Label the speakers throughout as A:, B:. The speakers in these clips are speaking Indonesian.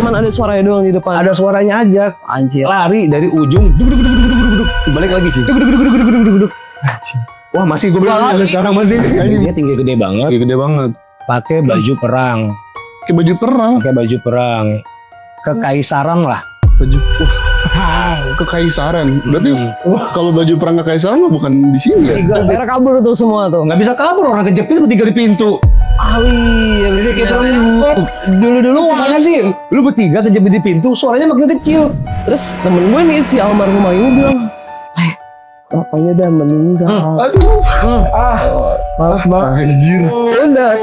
A: Cuman ada suaranya doang di depan.
B: Ada suaranya aja.
A: Anjir.
B: Lari dari ujung. Balik lagi sih. Wah masih gue bilang sekarang masih. Dia tinggi gede banget.
C: Gede banget.
B: Pakai baju perang.
C: Kayak baju perang.
B: Pakai baju perang. Kekaisaran lah.
C: Baju kekaisaran. Berarti kalau baju perang kekaisaran mah bukan di sini ya?
A: Akhirnya kabur tuh semua tuh.
B: Nggak bisa kabur, orang kejepit bertiga di pintu.
A: Ya berarti kita dulu mana sih?
B: Lu bertiga kejepit di pintu, suaranya makin kecil.
A: Terus temen gue nih si almarhum Ayu bilang, bapaknya udah meninggal.
C: Aduh.
B: Maaf banget.
C: Anjir.
A: Udah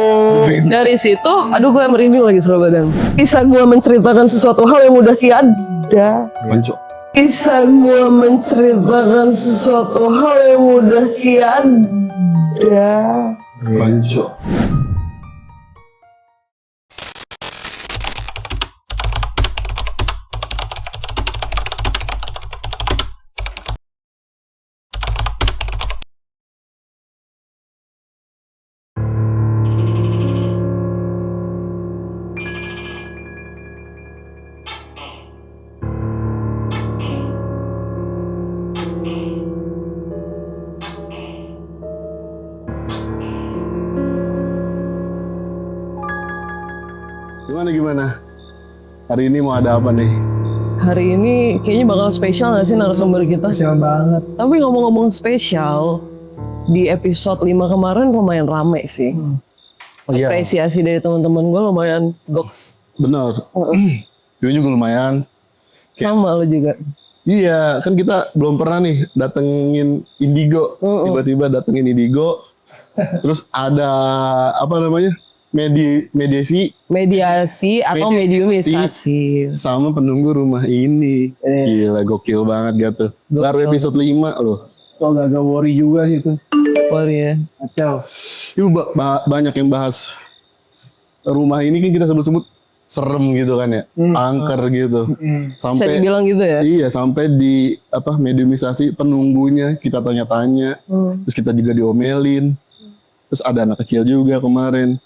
A: dari situ, aduh gue merinding lagi seluruh badan. Kisah gue menceritakan sesuatu hal yang udah tiada.
C: Mancok.
A: Kisah gue menceritakan sesuatu hal yang udah tiada.
C: Mancok. Gimana? Hari ini mau ada apa nih?
A: Hari ini kayaknya bakal spesial gak sih narasumber kita?
B: Spesial banget.
A: Tapi ngomong-ngomong spesial, di episode 5 kemarin lumayan rame sih.
C: Oh iya.
A: Apresiasi dari teman-teman gue lumayan goks.
C: Bener. Gue juga lumayan.
A: Sama lo juga.
C: Iya, kan kita belum pernah nih datengin Indigo. Tiba-tiba datengin Indigo. Terus ada apa namanya? Mediasi atau mediumisasi sama penunggu rumah ini. Gila, gokil banget gitu. Baru episode 5 loh.
B: Kok agak worry juga sih itu.
A: Worry ya.
B: Kacau.
C: Itu banyak yang bahas rumah ini kan kita sebut-sebut serem gitu kan ya. Angker gitu.
A: Bisa dibilang gitu ya?
C: Iya, sampai di apa mediumisasi penunggunya kita tanya-tanya. Terus kita juga diomelin. Terus ada anak kecil juga kemarin.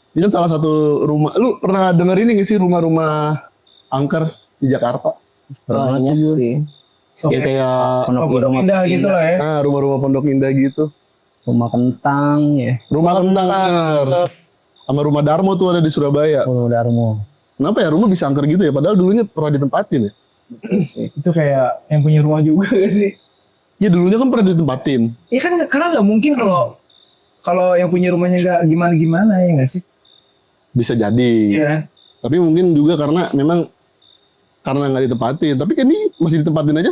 C: Ini kan salah satu rumah. Lu pernah denger ini gak sih rumah-rumah angker di Jakarta?
A: Banyak sih.
C: Ya kayak
B: Pondok Indah gitu lah ya.
C: Nah, rumah-rumah Pondok Indah gitu.
B: Rumah kentang ya.
C: Rumah kentang. Sama rumah Darmo tuh ada di Surabaya.
B: Rumah Darmo.
C: Kenapa ya rumah bisa angker gitu ya? Padahal dulunya pernah ditempatin ya.
D: Itu kayak yang punya rumah juga gak sih?
C: Ya dulunya kan pernah ditempatin.
D: Iya kan karena nggak mungkin kalau yang punya rumahnya nggak gimana ya nggak sih?
C: Bisa jadi.
D: Iya kan?
C: Tapi mungkin juga karena memang karena nggak ditempatin. Tapi kan ini masih ditempatin aja.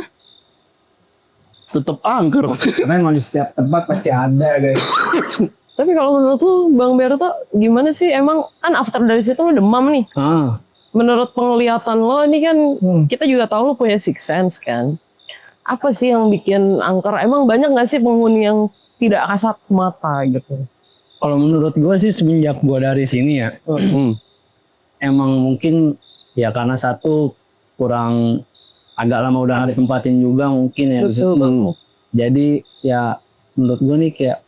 C: Tetap angker.
D: Karena emang di setiap tempat pasti ada guys.
A: Tapi kalau menurut lu Bang Berto gimana sih? Emang kan after dari situ lu demam nih. Menurut penglihatan lo ini kan kita juga tahu lo punya sixth sense kan. Apa sih yang bikin angker? Emang banyak nggak sih penghuni yang tidak kasat mata gitu?
B: Kalau menurut gue sih semenjak gue dari sini ya, emang mungkin ya karena satu kurang agak lama udah nggak ditempatin juga mungkin ya. Jadi ya menurut gue nih kayak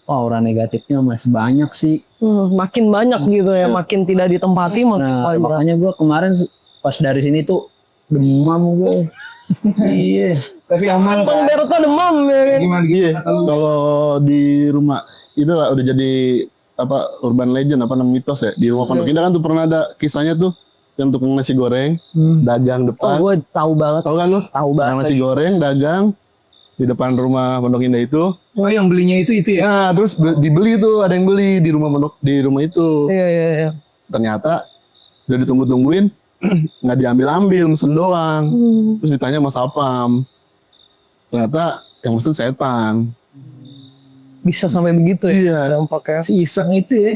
B: aura negatifnya masih banyak sih.
A: Makin banyak gitu ya, makin tidak ditempati makin banyak.
B: Makanya gue kemarin pas dari sini tuh demam gue. Iya.
D: Tapi aman
A: Bang Berto demam ya kan?
D: Gimana?
C: Iya. Kalau di rumah itu lah udah jadi apa urban legend apa namanya mitos ya. Di rumah Pondok Indah kan tuh pernah ada kisahnya tuh yang tukang nasi goreng, dagang depan.
A: Gue tahu banget.
C: Tahu kan lu?
A: Tahu banget.
C: Nasi goreng, dagang di depan rumah Pondok Indah itu.
D: Oh yang belinya itu ya?
C: Nah, terus dibeli tuh, ada yang beli di rumah itu.
A: Iya.
C: Ternyata udah ditunggu-tungguin, nggak diambil-ambil, mesen doang. Terus ditanya sama satpam. Ternyata yang mesen setan.
A: Bisa sampai begitu ya?
C: Iya.
A: Dampaknya.
D: Si iseng itu ya.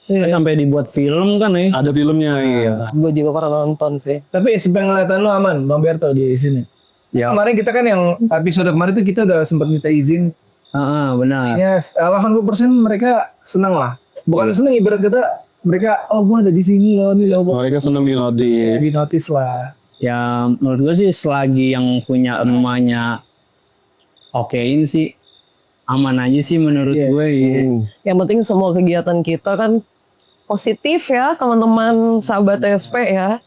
B: Sampai dibuat film kan ya.
C: Ada filmnya, iya.
A: Gue juga pernah nonton sih.
D: Tapi penglihatan lo aman, Bang Berto di sini.
B: Ya.
D: Kemarin kita kan yang episode kemarin tuh kita udah sempat minta izin.
B: Benar.
D: Ya 80% mereka senang lah. Bukan senang ibarat kata mereka gua ada di sini loh nih loh.
C: Mereka seneng di notice.
D: Di notice lah.
B: Ya menurut gue sih selagi yang punya rumahnya okein sih aman aja sih menurut gue.
A: Yang penting semua kegiatan kita kan positif ya teman-teman sahabat TSP ya.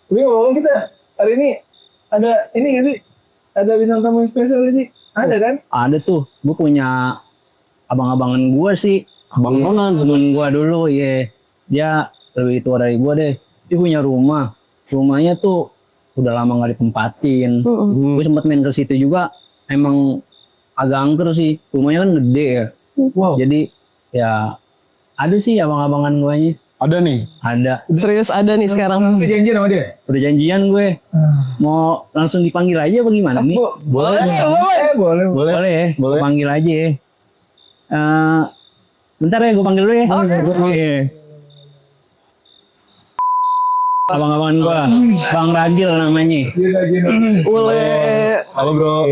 D: Tapi ngomong kita hari ini ada ini nggak sih? Ada bintang tamu yang spesial nggak sih? Ada kan?
B: Ada tuh, gue punya abang-abangan gue sih.
C: Abang-abangan?
B: Temen gue dulu, ya. Dia lebih tua dari gue deh. Dia punya rumah. Rumahnya tuh udah lama gak ditempatin. Gue sempet main ke situ juga. Emang agak angker sih. Rumahnya kan gede ya.
D: Wow.
B: Jadi ya ada sih abang-abangan gue nya.
C: Ada nih.
B: Ada.
A: Serius ada nih sekarang.
D: Udah janjian sama dia?
B: Udah janjian gue. Mau langsung dipanggil aja apa gimana nih?
C: Boleh.
D: Boleh.
B: Boleh ya?
C: Boleh.
B: Panggil aja ya. Bentar ya, gue panggil dulu ya. Oke. Abang-abangan gue, Bang Ragil namanya.
A: Boleh.
C: Halo bro.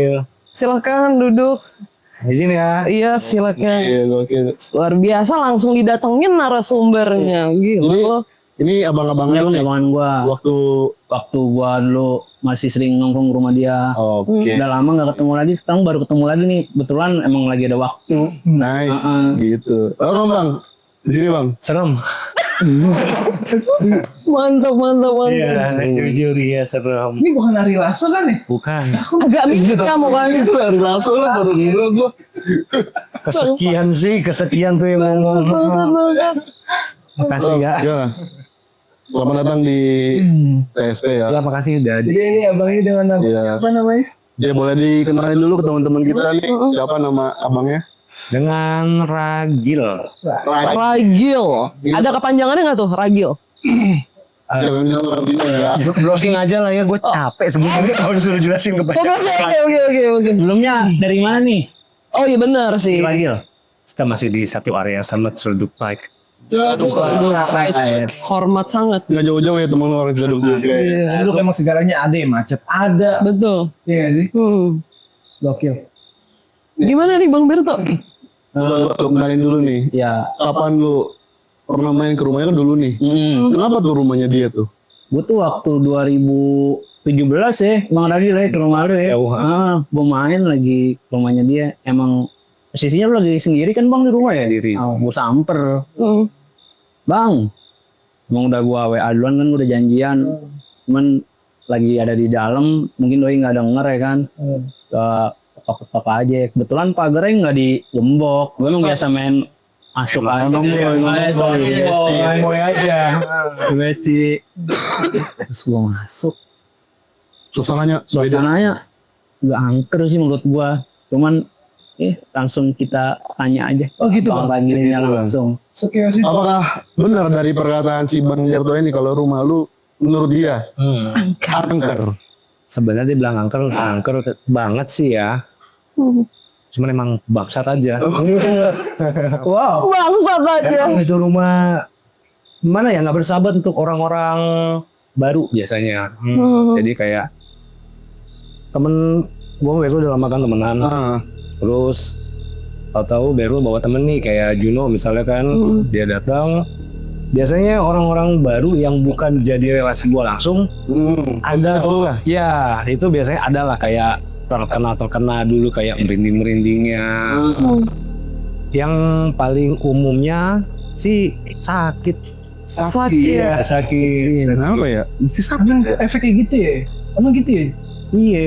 A: Silakan duduk.
D: Di sini ya.
A: Iya silakan.
C: Iya gokil.
A: Luar biasa langsung didatengin narasumbernya. Gila.
C: Ini abang-abangan lu nih.
B: Abang-abangan gue. Waktu gue dulu masih sering nongkrong ke rumah dia.
C: Oke.
B: Udah lama gak ketemu lagi, sekarang baru ketemu lagi nih. Kebetulan emang lagi ada waktu.
C: Nice. Gitu. Halo bang. Di sini bang.
D: Serem.
A: Mantap.
E: Iya, jujur ya serem.
D: Ini bukan Ari Lasso kan ya?
E: Bukan.
A: Agak mirip ya mukanya.
C: Itu dari langsung lah baru ngira gue.
E: Kesekian tuh yang ngomong.
A: Banget.
E: Makasih ya.
C: Gimana? Selamat datang di TSP ya.
E: Ya makasih udah.
D: Jadi ini abangnya dengan nama
C: Iya.
D: siapa namanya?
C: Ya boleh dikenalin dulu ke teman-teman kita nih. Siapa nama abangnya?
E: Dengan Ragil.
A: Ragil. Ada kepanjangannya nggak tuh Ragil?
C: Jangan bilang orang Bina ya.
E: Browsing aja lah ya, gue capek sebenarnya kalau disuruh jelasin ke
A: Oke.
B: Sebelumnya dari mana nih?
A: Oh iya benar sih.
E: Ragil. Kita masih di satu area sama Celduk Pike.
A: Hormat sangat.
C: Nggak jauh-jauh ya teman orang Ciledug juga.
D: Dulu emang segalanya ada yang macet. Ada.
A: Betul.
D: Iya nggak sih? Gokil.
A: Gimana nih Bang Berto?
C: Lu kenalin dulu nih.
B: Ya,
C: Kapan lu pernah main ke rumahnya kan dulu nih? Kenapa tuh rumahnya dia tuh?
B: gue tuh waktu 2017 ya, Bang Ragil ya ke rumah lu ya. Gue main lagi ke rumahnya dia. Emang posisinya lu lagi sendiri kan Bang di rumah ya?
E: Sendiri.
B: Gue samper. Bang, emang udah gua WA duluan kan, udah janjian. Cuman lagi ada di dalam, mungkin doi nggak denger ya kan. Ketok aja. Kebetulan pagarnya nggak digembok. Gue emang biasa main masuk aja.
D: Boy aja.
B: Terus gue masuk.
C: Suasananya beda.
B: Suasananya nggak angker sih menurut gua. Cuman langsung kita tanya aja.
D: Oh gitu
B: Bang
D: Bang.
B: Ragilnya
C: Gitu, Bang.
B: langsung.
D: Sekian sih.
C: Apakah benar dari perkataan si Bang Jarto ini kalau rumah lu menurut dia angker?
E: Sebenarnya dia bilang angker banget sih ya. Cuman emang bangsat aja.
D: Wow.
A: Bangsat aja.
E: Emang itu rumah mana ya, nggak bersahabat untuk orang-orang baru biasanya. Jadi kayak temen gue Beru udah lama kan temenan. Terus tahu-tahu Beru bawa temen nih kayak Juno misalnya kan, dia datang. Biasanya orang-orang baru yang bukan jadi relasi gue langsung ada
C: lu lah.
E: ya itu biasanya ada lah kayak terkena dulu kayak merinding-merindingnya. Yang paling umumnya sih sakit.
A: Sakit.
E: Sakit.
C: Kenapa ya? Mesti
D: Emang efeknya gitu ya? Emang gitu ya?
E: Iya.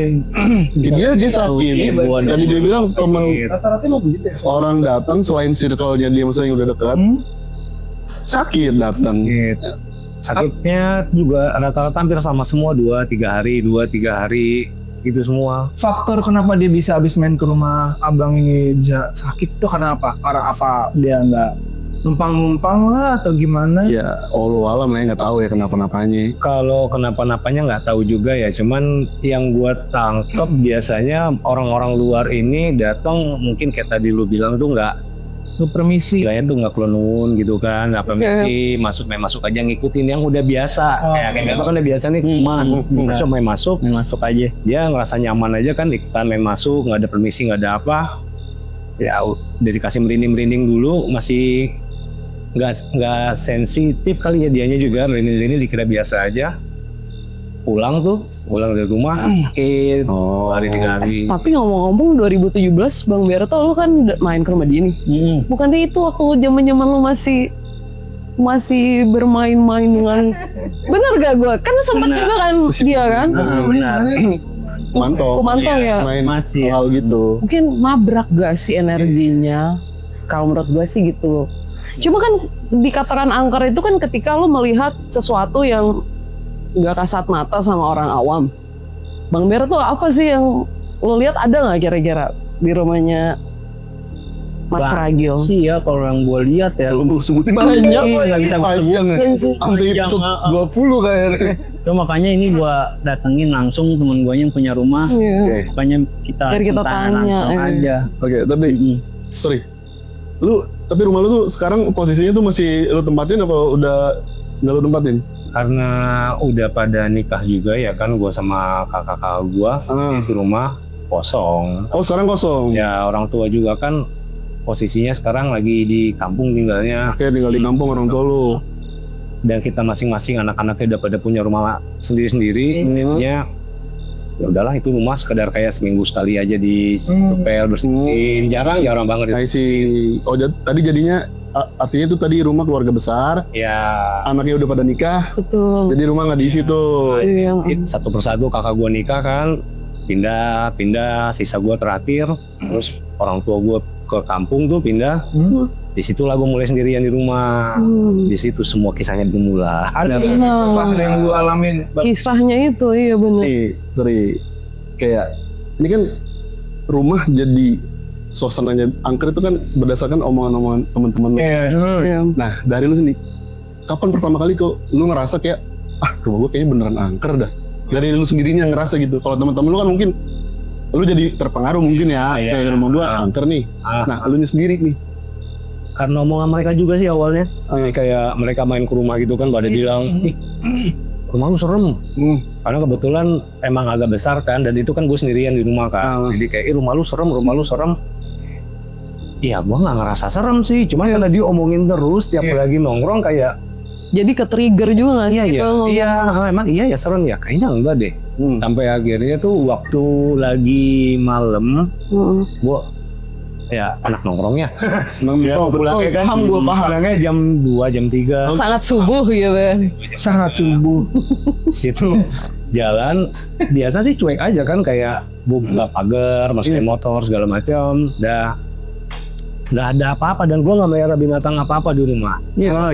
C: Dia sakit. Tadi dia bilang temen
D: Rata-rata emang begitu ya?
C: orang datang selain circle-nya dia misalnya yang udah dekat, sakit datang.
E: Gitu. Sakitnya juga rata-rata hampir sama semua 2-3 hari gitu semua.
D: Faktor kenapa dia bisa habis main ke rumah abang ini bisa sakit tuh karena apa? Karena apa dia nggak numpang-numpang lah atau gimana?
C: Ya Allah alam lah, nggak tahu ya kenapa-napanya.
E: Kalau kenapa-napanya nggak tahu juga ya, cuman yang gua tangkep biasanya orang-orang luar ini datang mungkin kayak tadi lu bilang tuh nggak
D: Permisi.
E: istilahnya tuh nggak kelonun gitu kan, nggak permisi, masuk aja ngikutin yang udah biasa. Kayak gitu kan udah biasa nih, masuk main masuk aja. Dia ngerasa nyaman aja kan, ikutan main masuk, nggak ada permisi, nggak ada apa. Ya udah dikasih merinding dulu, masih nggak sensitif kali ya dianya juga, merinding dikira biasa aja. pulang dari rumah sakit hari 3 hari.
A: Tapi ngomong-ngomong 2017 Bang Berto lu kan main ke rumah dia nih. Bukannya itu waktu zaman-zaman lu masih bermain-main dengan bener gak gue? Kan sempat juga kan dia kan?
E: Benar.
C: Kumantong
A: ya.
C: main
B: Masih
C: hal gitu.
A: Mungkin mabrak gak sih energinya? Kalau menurut gue sih gitu. Cuma kan dikatakan angker itu kan ketika lu melihat sesuatu yang gak kasat mata sama orang awam. Bang Ber tuh apa sih yang lu lihat, ada gak kira-kira di rumahnya Mas Ragil?
B: sih ya kalau yang gue lihat ya.
C: Lu sebutin
A: Banyak,
C: nggak
B: bisa
C: panjang ya. Sampai episode 20 kayaknya.
B: So, makanya ini gue datengin langsung temen gue yang punya rumah.
A: Iya.
B: Makanya kita
A: Biar kita tanya,
B: langsung aja.
C: Oke, tapi sorry. Tapi rumah lu tuh sekarang posisinya tuh masih lu tempatin apa udah nggak lu tempatin?
E: Karena udah pada nikah juga ya kan, gue sama kakak-kakak gue itu rumah kosong.
C: Oh, sekarang kosong.
E: Ya orang tua juga kan posisinya sekarang lagi di kampung tinggalnya.
C: Oke, tinggal di kampung orang tua lu.
E: Dan kita masing-masing anak-anaknya udah pada punya rumah sendiri-sendiri. Ya udahlah, itu rumah sekedar kayak seminggu sekali aja di sepel bersihin. Jarang banget
C: I
E: itu.
C: see. Oh, tadi jadinya artinya itu tadi rumah keluarga besar,
E: Ya
C: anaknya udah pada nikah,
A: Betul.
C: jadi rumah nggak diisi tuh.
A: Iya.
E: satu persatu kakak gue nikah kan, pindah, sisa gue terakhir. Terus orang tua gue ke kampung tuh pindah. Disitulah gue mulai sendirian di rumah. Di situ semua kisahnya bermula.
D: Apa yang lu alamin?
A: Kisahnya itu, iya bener.
C: Nih, sorry. Kayak ini kan rumah jadi suasananya angker itu kan berdasarkan omongan-omongan teman-teman lu.
A: Iya.
C: Nah, dari lu sendiri, kapan pertama kali kok lu ngerasa kayak rumah gue kayaknya beneran angker dah? Dari lu sendirinya ngerasa gitu. Kalau teman-teman lu kan mungkin lu jadi terpengaruh mungkin ya, kayak rumah gua angker nih. Nah, lu sendiri nih.
E: Karena omongan mereka juga sih awalnya. Kayak mereka main ke rumah gitu kan, pada bilang, rumah lu serem. Karena kebetulan emang agak besar kan, dan itu kan gue sendirian di rumah kan. Jadi kayak rumah lu serem. Iya, gue nggak ngerasa serem sih. Cuman karena dia omongin terus tiap lagi nongkrong kayak.
A: Jadi ke-trigger juga nggak sih?
E: Emang iya ya serem ya. Kayaknya enggak deh. Sampai akhirnya tuh waktu lagi malam, gue ya anak nongkrongnya.
C: Pulangnya kan
E: Pulangnya jam 2, jam 3.
A: Sangat subuh gitu ya.
D: Sangat subuh.
E: Gitu. Jalan biasa sih cuek aja kan, kayak buka pagar, masukin motor segala macam. Nggak ada apa-apa, dan gue nggak melihara binatang apa-apa di rumah.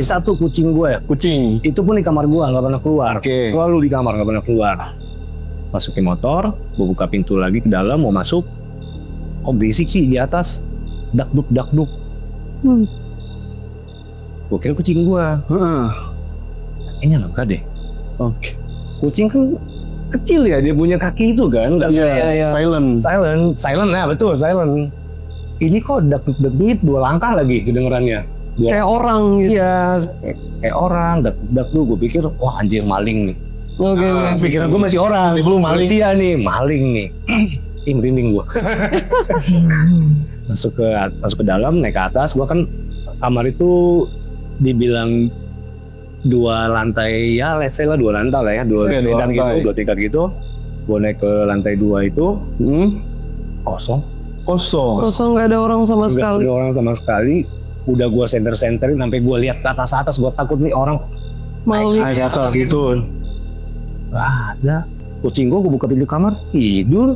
E: Satu kucing gue,
C: kucing.
E: itu pun di kamar gue nggak pernah keluar.
C: Selalu
E: di kamar nggak pernah keluar. Masukin motor, gue buka pintu lagi ke dalam mau masuk. Oh, berisik sih di atas, dakduk. Gue kira kucing gue. Kayaknya enggak deh.
C: Oke.
E: Kucing kan kecil ya, dia punya kaki itu kan.
A: Iya.
E: Silent ya, betul silent. Ini kok dakduk 2 langkah lagi kedengerannya.
A: Kayak orang gitu.
E: Iya, kayak orang, dakduk. Gue pikir, wah anjir maling nih.
A: Oke.
E: Pikiran gue masih orang.
C: Belum maling.
E: Manusia nih, maling nih. Merinding gue. Masuk ke dalam, naik ke atas. Gue kan kamar itu dibilang 2 lantai ya, let's say lah 2 lantai lah ya, 2 tingkat gitu. Gue naik ke lantai 2 itu, kosong,
A: nggak ada orang sama sekali.
E: Nggak ada orang sama sekali. Udah gue center-centerin sampai gue lihat ke atas, gue takut nih orang
A: Maling.
C: Naik ke atas gitu.
E: Wah, ada. Kucing gue buka pintu kamar, tidur,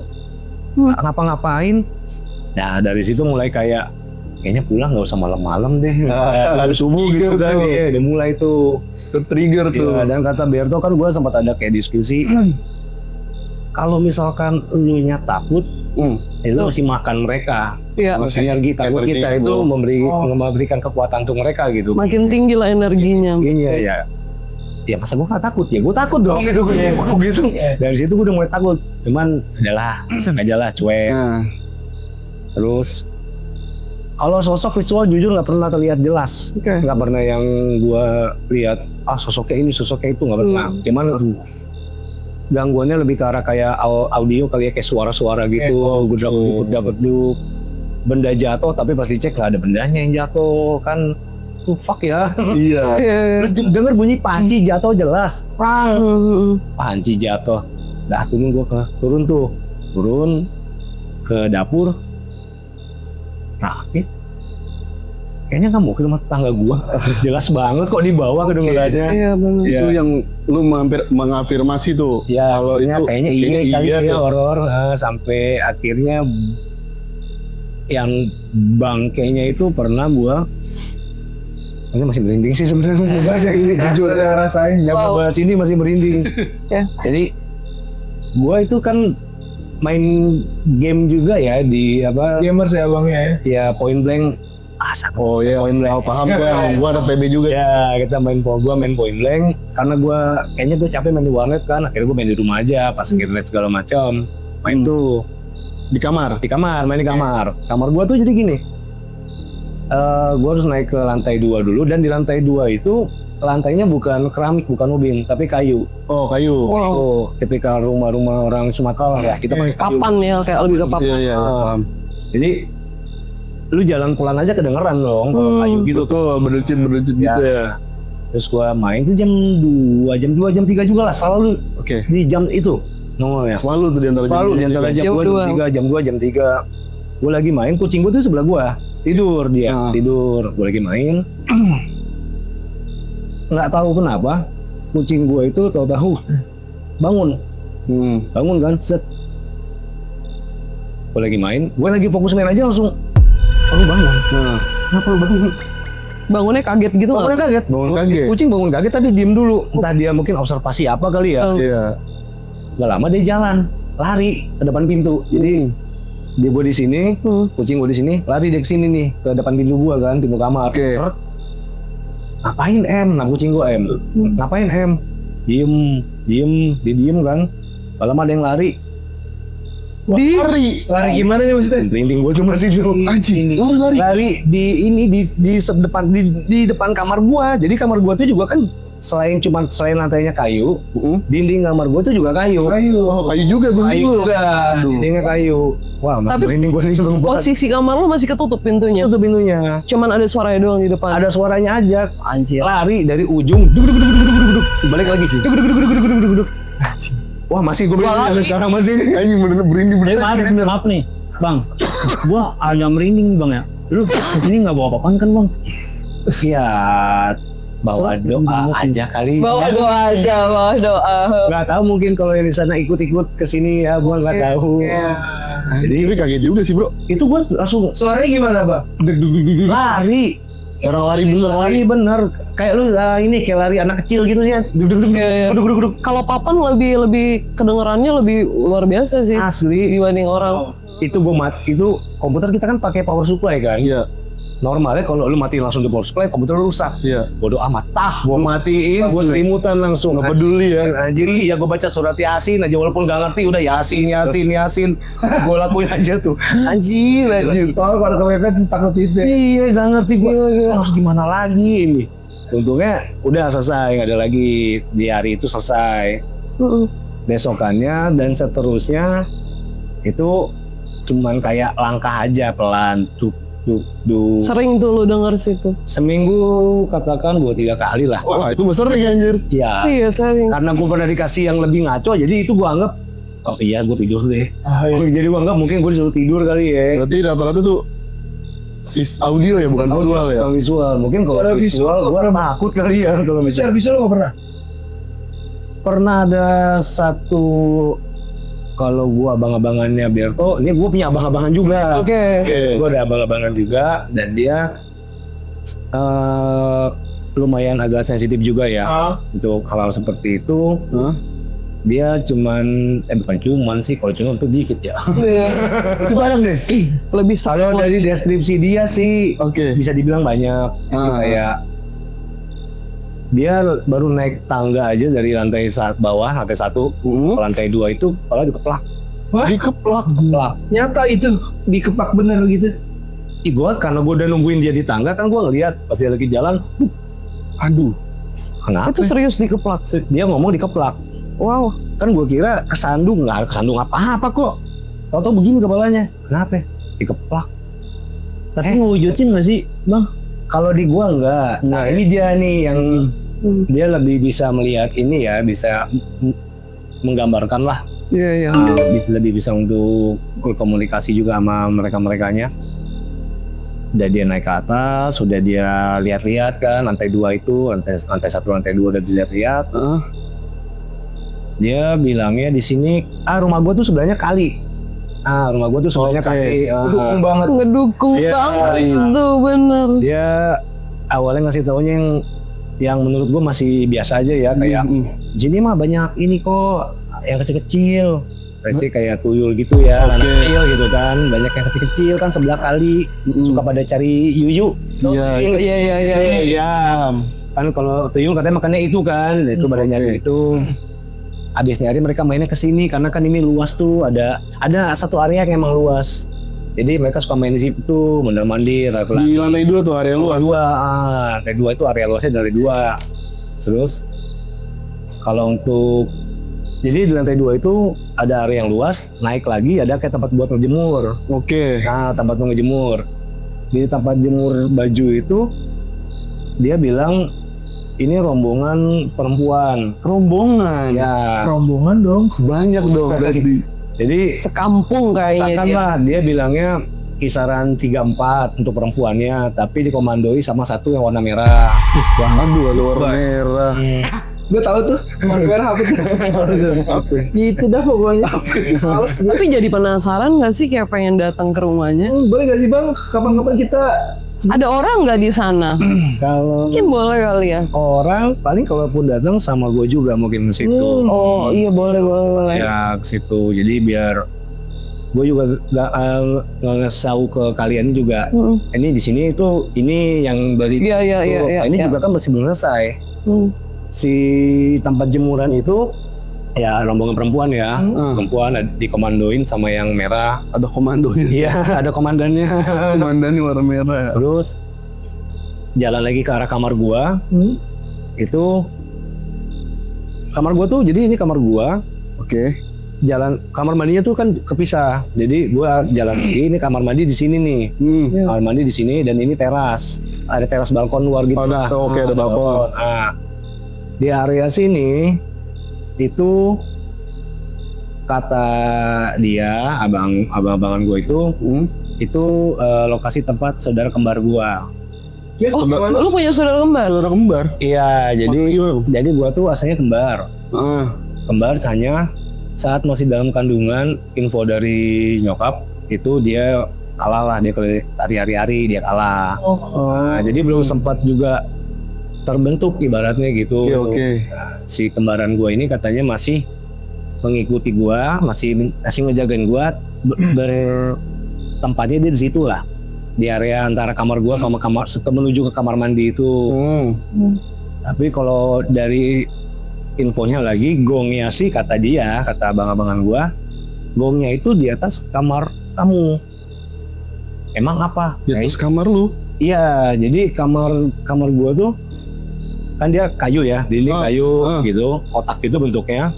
E: nggak ngapa-ngapain. Nah dari situ mulai kayaknya pulang nggak usah malam-malam deh. Selalu subuh gitu kan. Udah mulai tuh
C: Ter-trigger tuh.
E: dan kata Berto kan, gue sempat ada kayak diskusi. Kalau misalkan lu nya takut, itu masih makan mereka.
A: Iya.
E: Energi takut kita itu memberikan kekuatan untuk mereka gitu.
A: Makin tinggi lah energinya.
E: Iya. Ya masa gue gak takut, ya gue takut dong gitu. Dari situ gue udah mulai takut. Cuman adalah aja lah cuek. Terus kalau sosok visual jujur nggak pernah terlihat jelas. Nggak pernah yang gue lihat sosoknya ini sosoknya itu, nggak pernah. Cuman gangguannya lebih ke arah kayak audio kali ya, kayak suara-suara gitu, gedap-gedap, benda jatuh tapi pas dicek nggak ada bendanya yang jatuh kan. tuh fuck ya.
C: Iya.
E: Lu denger bunyi panci jatuh jelas. Prang. Panci jatuh. Dah turun ke dapur. Rakit. Kayaknya nggak mungkin rumah tetangga gua. Jelas banget kok di bawah kedengarannya.
A: Iya benar.
C: Itu yang lu mengafirmasi tuh.
E: Ya,
C: kalau itu
E: kayaknya kali
C: iya
E: ya
C: tuh.
E: horor. Sampai akhirnya yang bangkainya itu pernah gua. Ini masih merinding sih sebenarnya. Bahas yang ini jujur rasain. Nggak bahas ini masih merinding.
A: Ya.
E: Jadi gua itu kan main game juga ya di apa?
D: Gamers ya abangnya ya.
E: Ya Point Blank.
C: Oh iya, paham gua ada PB juga.
E: Ya kita gua main Point Blank karena gua kayaknya gua capek main di warnet kan, akhirnya gua main di rumah aja pas internet segala macam. Main tuh
C: Di kamar.
E: main di kamar. Kamar gua tuh jadi gini. Gua harus naik ke lantai 2 dulu dan di lantai 2 itu lantainya bukan keramik, bukan ubin, tapi kayu.
C: Oh, kayu.
A: Wow.
E: Oh, tipikal rumah-rumah orang Sumatera lah ya. Kita pakai kayu.
A: Papan ya, kayak lebih ke papan.
C: Iya, paham.
E: Jadi lu jalan pelan aja kedengeran dong kalau kayu gitu.
C: Betul, berdencit gitu ya.
E: Terus gua main tuh jam 2, jam 3 juga lah selalu
C: Oke.
E: di jam itu nomornya.
C: Selalu tuh di antara
E: Selalu di antara jam 2, jam 2, jam 3. Gua lagi main, kucing gua tuh sebelah gua. Tidur dia, tidur. Gua lagi main. Nggak tahu kenapa kucing gua itu tahu-tahu bangun. Bangun kan, set. Gua lagi main, gua lagi fokus main aja langsung. Lu bangun.
C: Nah,
E: Kenapa lu bangun?
A: Bangunnya kaget gitu nggak?
E: Bangun kaget.
C: kaget.
E: Kucing bangun kaget tapi diem dulu. Entah dia mungkin observasi apa kali ya.
C: Iya.
E: Gak lama dia jalan, lari ke depan pintu. Jadi dia gua di sini, kucing gua di sini, lari dia ke sini nih ke depan pintu gua kan, pintu kamar.
C: Oke.
E: Seret. Ngapain em? Nah kucing gua em. Ngapain em? Diem, dia diem kan. Gak lama ada yang lari.
C: Lari.
D: Lari gimana nih maksudnya?
E: Merinding gua cuma situ.
C: Anjing, lari.
E: Lari di ini di depan kamar gua. Jadi kamar gua tuh juga kan selain lantainya kayu, dinding kamar gua tuh juga kayu.
C: Oh, kayu juga dong.
E: Kayu juga, dindingnya kayu. Wah,
A: Tapi
E: merinding gua nih sebelum
A: Posisi kamar lu masih ketutup pintunya.
E: tutup pintunya.
A: Cuman ada suaranya doang di depan.
E: Ada suaranya aja.
A: Anjir.
E: Lari dari ujung. Duk, duk, duk, duk, duk, duk, duk. Balik lagi sih. Duk, duk, duk, duk, duk, duk, duk, duk. Wah, masih gue merinding sampai sekarang masih.
C: Anjing bener berinding bener.
B: Maaf nih, Bang. Gua agak merinding Bang ya. Lu ini nggak bawa papan kan Bang?
E: Ya, bawa doa aja kali.
A: Bawa doa aja, bawa doa.
E: Nggak tahu mungkin kalau yang di sana ikut-ikut ke sini ya, gua nggak tahu.
C: Jadi kaget juga sih, Bro.
E: Itu gua langsung
D: Suaranya gimana, Bang?
E: lari.
C: Orang lari bener.
E: Kayak lu ini kayak lari anak kecil gitu sih.
A: Iya. Kalau papan lebih kedengerannya lebih luar biasa sih
E: Asli.
A: dibanding orang.
E: Itu itu komputer kita kan pakai power supply kan.
C: Iya.
E: Normalnya kalau lu matiin langsung di power supply komputer lu rusak.
C: Iya.
E: Bodoh amat. Gua matiin, gua selimutan langsung.
C: Nggak peduli ya.
E: Anjir, ya gua baca surat Yasin aja walaupun gak ngerti udah Yasin. Gua lakuin aja tuh. Anjir.
D: Kalau kepepet takut itu.
E: Iya, gak ngerti gua. Harus gimana lagi ini? Untungnya udah selesai, nggak ada lagi di hari itu selesai. Besokannya dan seterusnya itu cuman kayak langkah aja pelan, duk.
A: Sering tuh lu denger situ.
E: Seminggu katakan 2-3 kali lah.
C: Wah, itu besar nih anjir.
E: Ya,
A: Iya sering.
E: karena gue pernah dikasih yang lebih ngaco, jadi itu gue anggap oh iya gue tidur deh. Jadi gue anggap mungkin gue disuruh tidur kali ya.
C: Berarti rata-rata tuh audio ya, bukan visual ya.
E: Kalau visual, mungkin kalau
D: Suara
E: visual gue takut kali ya kalau
D: Secara
E: misalnya.
D: visual nggak pernah?
E: Pernah ada satu kalau gue abang-abangannya Berto, ini gue punya abang-abangan juga.
A: Oke.
E: Gue ada abang-abangan juga dan dia lumayan agak sensitif juga ya untuk hal-hal seperti itu. Dia bukan cuman sih, kalau cuman itu dikit ya.
C: Itu banyak deh.
A: Lebih
E: Kalau dari deskripsi dia sih
C: Oke.
E: bisa dibilang banyak. Kayak dia baru naik tangga aja dari lantai bawah, lantai 1 ke lantai 2 itu kepala dikeplak.
D: Wah,
C: Dikeplak.
D: nyata itu dikepak bener gitu.
E: Karena gue udah nungguin dia di tangga kan gue ngeliat pas dia lagi jalan.
C: Aduh.
E: Kenapa?
A: itu serius dikeplak.
E: Dia ngomong dikeplak.
A: Wow.
E: Kan gue kira kesandung, nggak kesandung apa-apa kok. Tau-tau begini kepalanya. Kenapa? Dikeplak.
B: Tapi ngewujudin nggak sih Bang?
E: Kalau di gua enggak. Nah, ini dia nih yang dia lebih bisa melihat ini ya, bisa menggambarkan lah.
A: Iya.
E: Lebih bisa untuk berkomunikasi juga sama mereka-merekanya. Udah dia naik ke atas, sudah dia lihat-lihat kan, lantai 2 itu, lantai 1, lantai 2 udah dilihat-lihat. Dia bilangnya di sini, rumah gua tuh sebelahnya kali. Rumah gua tuh sebelahnya kali.
D: Dukung banget.
A: Ngedukung
E: Iya.
A: banget itu bener.
E: Dia awalnya ngasih taunya yang menurut gua masih biasa aja ya, kayak di sini mah banyak ini kok yang kecil-kecil. Pasti kayak tuyul gitu ya, anak kecil gitu kan, banyak yang kecil-kecil kan sebelah kali, suka pada cari yuyu.
A: Iya.
E: Kan kalau tuyul katanya makannya itu kan, itu pada nyari itu. Habis nyari mereka mainnya ke sini karena kan ini luas tuh, ada satu area yang emang luas. Jadi mereka suka main di situ, mondar-mandir.
C: Di lantai 2 tuh area luas.
E: Lantai 2 itu area luasnya dari 2. Terus kalau untuk jadi di lantai 2 itu ada area yang luas, naik lagi ada kayak tempat buat ngejemur.
C: Oke.
E: Nah, tempat ngejemur. Di tempat jemur baju itu dia bilang ini rombongan perempuan.
C: Rombongan.
E: Ya.
D: Rombongan dong.
C: Banyak dong berarti.
E: Jadi
A: Sekampung kayaknya dia.
E: katakanlah dia bilangnya kisaran 3-4 untuk perempuannya, tapi dikomandoi sama satu yang warna merah.
C: Aduh, ada warna merah.
D: Gue tahu tuh warna merah apa tuh. Gitu dah pokoknya. Males gue.
A: Tapi jadi penasaran nggak sih kayak pengen datang ke rumahnya?
D: Boleh gak sih bang? Kapan-kapan kita
A: Ada orang nggak di sana?
E: Kalau
A: Mungkin boleh kali ya.
E: orang paling kalaupun datang sama gue juga mungkin ke situ.
A: Oh iya boleh.
E: Ya ke situ. Jadi biar gue juga nggak ngesau ke kalian juga. Ini di sini itu ini yang dari
A: Iya.
E: ini juga kan masih belum selesai. Si tempat jemuran itu ya rombongan perempuan ya, perempuan dikomandoin sama yang merah.
C: Ada komandonya.
E: Iya, ada komandannya.
C: Komandannya warna merah.
E: Terus jalan lagi ke arah kamar gua. Itu kamar gua tuh, jadi ini kamar gua.
C: Oke.
E: Jalan kamar mandinya tuh kan kepisah. Jadi gua jalan lagi, ini kamar mandi di sini nih. Kamar mandi di sini dan ini teras. Ada teras balkon luar gitu lah.
C: Oke, ada balkon.
E: Nah, di area sini itu kata dia abang-abangan gue itu lokasi tempat saudara kembar gua.
A: Oh, lu punya saudara kembar?
C: Saudara kembar.
E: Iya, jadi gua tuh asalnya kembar. Kembar hanya saat masih dalam kandungan, info dari nyokap itu dia kalah lah, dia hari-hari dia kalah. Nah, jadi belum sempat juga terbentuk ibaratnya gitu.
C: Oke.
E: Si kembaran gua ini katanya masih mengikuti gua, masih ngejagain gua, bertempatnya dia di situ lah, di area antara kamar gua sama kamar menuju ke kamar mandi itu. Tapi kalau dari infonya lagi, gongnya sih kata abang-abangan gua, gongnya itu di atas kamar kamu. Emang apa?
C: Di atas kamar lu?
E: Iya, jadi kamar gua tuh kan dia kayu ya, dinding kayu gitu, kotak itu bentuknya.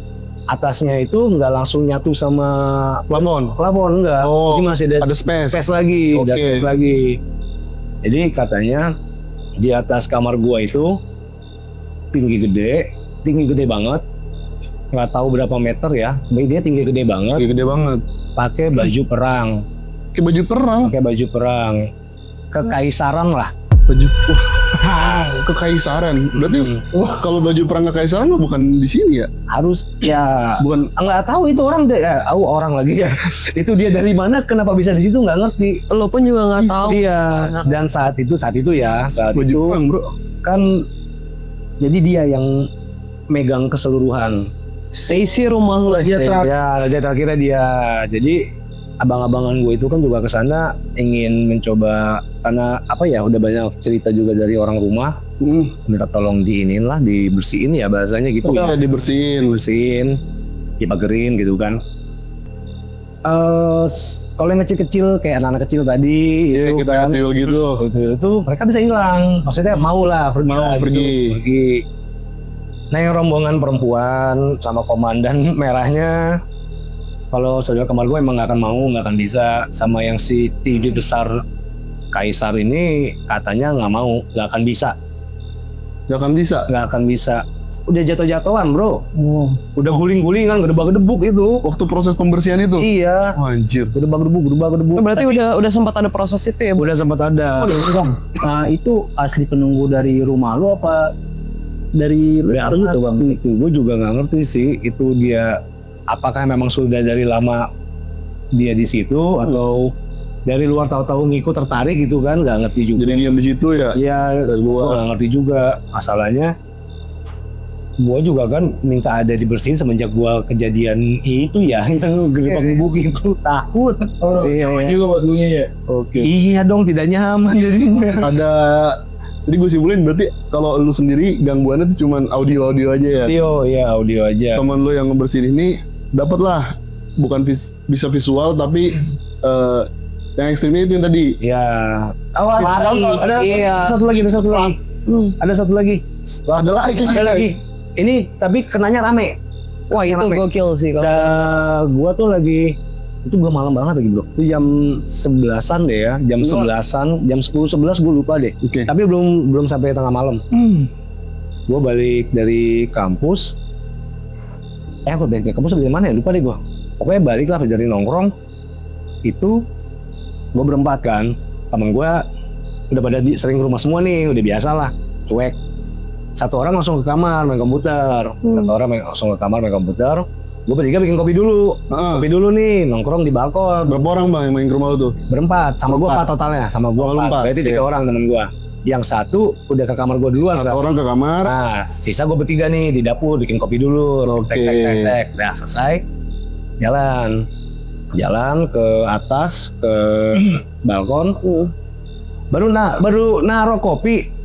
E: Atasnya itu nggak langsung nyatu sama plafon enggak. Jadi masih ada space lagi, ada space lagi. Jadi katanya di atas kamar gua itu tinggi gede banget. Nggak tahu berapa meter ya. Dia tinggi gede banget. Pakai baju perang. Pakai baju perang. Kekaisaran lah.
C: Kekaisaran. Berarti kalau baju perang kekaisaran mah bukan di sini ya?
E: Harus ya.
C: Bukan.
E: Nggak tahu itu orang lagi ya. Itu dia dari mana? Kenapa bisa di situ? Nggak ngerti.
A: Lo pun juga nggak tahu.
E: Iya. Dan saat itu
C: baju perang, bro.
E: Kan jadi dia yang megang keseluruhan.
A: Seisi rumah lo.
E: Raja terakhirnya dia. Jadi abang-abangan gue itu kan juga kesana ingin mencoba, karena apa ya, udah banyak cerita juga dari orang rumah, minta tolong diinin lah, dibersihin ya bahasanya gitu.
C: Ya, dibersihin,
E: dipagerin gitu kan. Kalau yang kecil-kecil kayak anak-anak kecil tadi,
C: itu kita
E: kan,
C: kecil gitu,
E: itu mereka bisa hilang. Maksudnya mau pergi. Nah, yang rombongan perempuan sama komandan merahnya, kalau saudara kembar gue emang nggak akan bisa, sama yang si tinggi besar Kaisar ini katanya nggak mau, nggak akan bisa. Udah jatuh-jatuhan bro, udah guling-gulingan, gedebak-gedebuk itu.
C: Waktu proses pembersihan itu.
E: Iya,
C: Oh, anjir.
E: gedebak-gedebuk.
A: Berarti udah sempat ada proses itu ya?
E: Udah sempat ada.
B: Nah itu asli penunggu dari rumah lu apa dari luar gitu bang?
E: Itu gue juga nggak ngerti sih, itu dia apakah memang sudah dari lama dia di situ atau dari luar tahu-tahu ngikut tertarik gitu kan, nggak ngerti juga.
C: Jadi diam di situ ya.
E: Iya,
C: Dari
E: gue
C: luar.
E: nggak ngerti juga. Masalahnya, gue juga kan minta ada dibersihin semenjak gue kejadian itu ya, yang gedebak-gedebuk itu takut.
A: Iya.
D: Juga buat lu ya.
E: Oke. Iya dong, tidak nyaman jadinya.
C: Ada. Jadi gue simpulin berarti kalau lu sendiri gangguannya tuh cuman audio aja ya.
E: Audio aja.
C: Teman lu yang ngebersihin ini dapat lah, bukan bisa visual tapi yang ekstrimnya itu yang tadi.
E: Ya. Awas. Ada
A: Iya.
E: satu lagi. Ada satu lagi. Ada lagi. Ini tapi kenanya rame.
A: Wah itu gokil sih kalau.
E: Gua tuh lagi, itu gua malam banget lagi bro. Itu jam 11-an deh ya, jam 11-an, jam 10-11 gua lupa deh.
C: Oke.
E: Tapi belum sampai tengah malam. Gua balik dari kampus. Apa balik dari kampus dari mana ya? Lupa deh gua. Pokoknya balik lah dari nongkrong. Itu gua berempat kan. Temen gua udah pada sering ke rumah semua nih, udah biasa lah. Cuek. Satu orang langsung ke kamar main komputer. Langsung ke kamar main komputer. Gue bertiga bikin kopi dulu. Kopi dulu nih, nongkrong di balkon.
C: Berapa orang bang yang main ke rumah lu tuh?
E: Berempat, sama gue 4 totalnya. Sama gue
C: Oh,
E: 4,
C: empat.
E: berarti 3 orang temen gue. Yang satu udah ke kamar gue duluan.
C: Satu orang ke kamar.
E: Nah, sisa gue bertiga nih di dapur bikin kopi dulu.
C: Oke.
E: Tek. Nah, selesai. Jalan ke atas ke balkon. Baru naro kopi.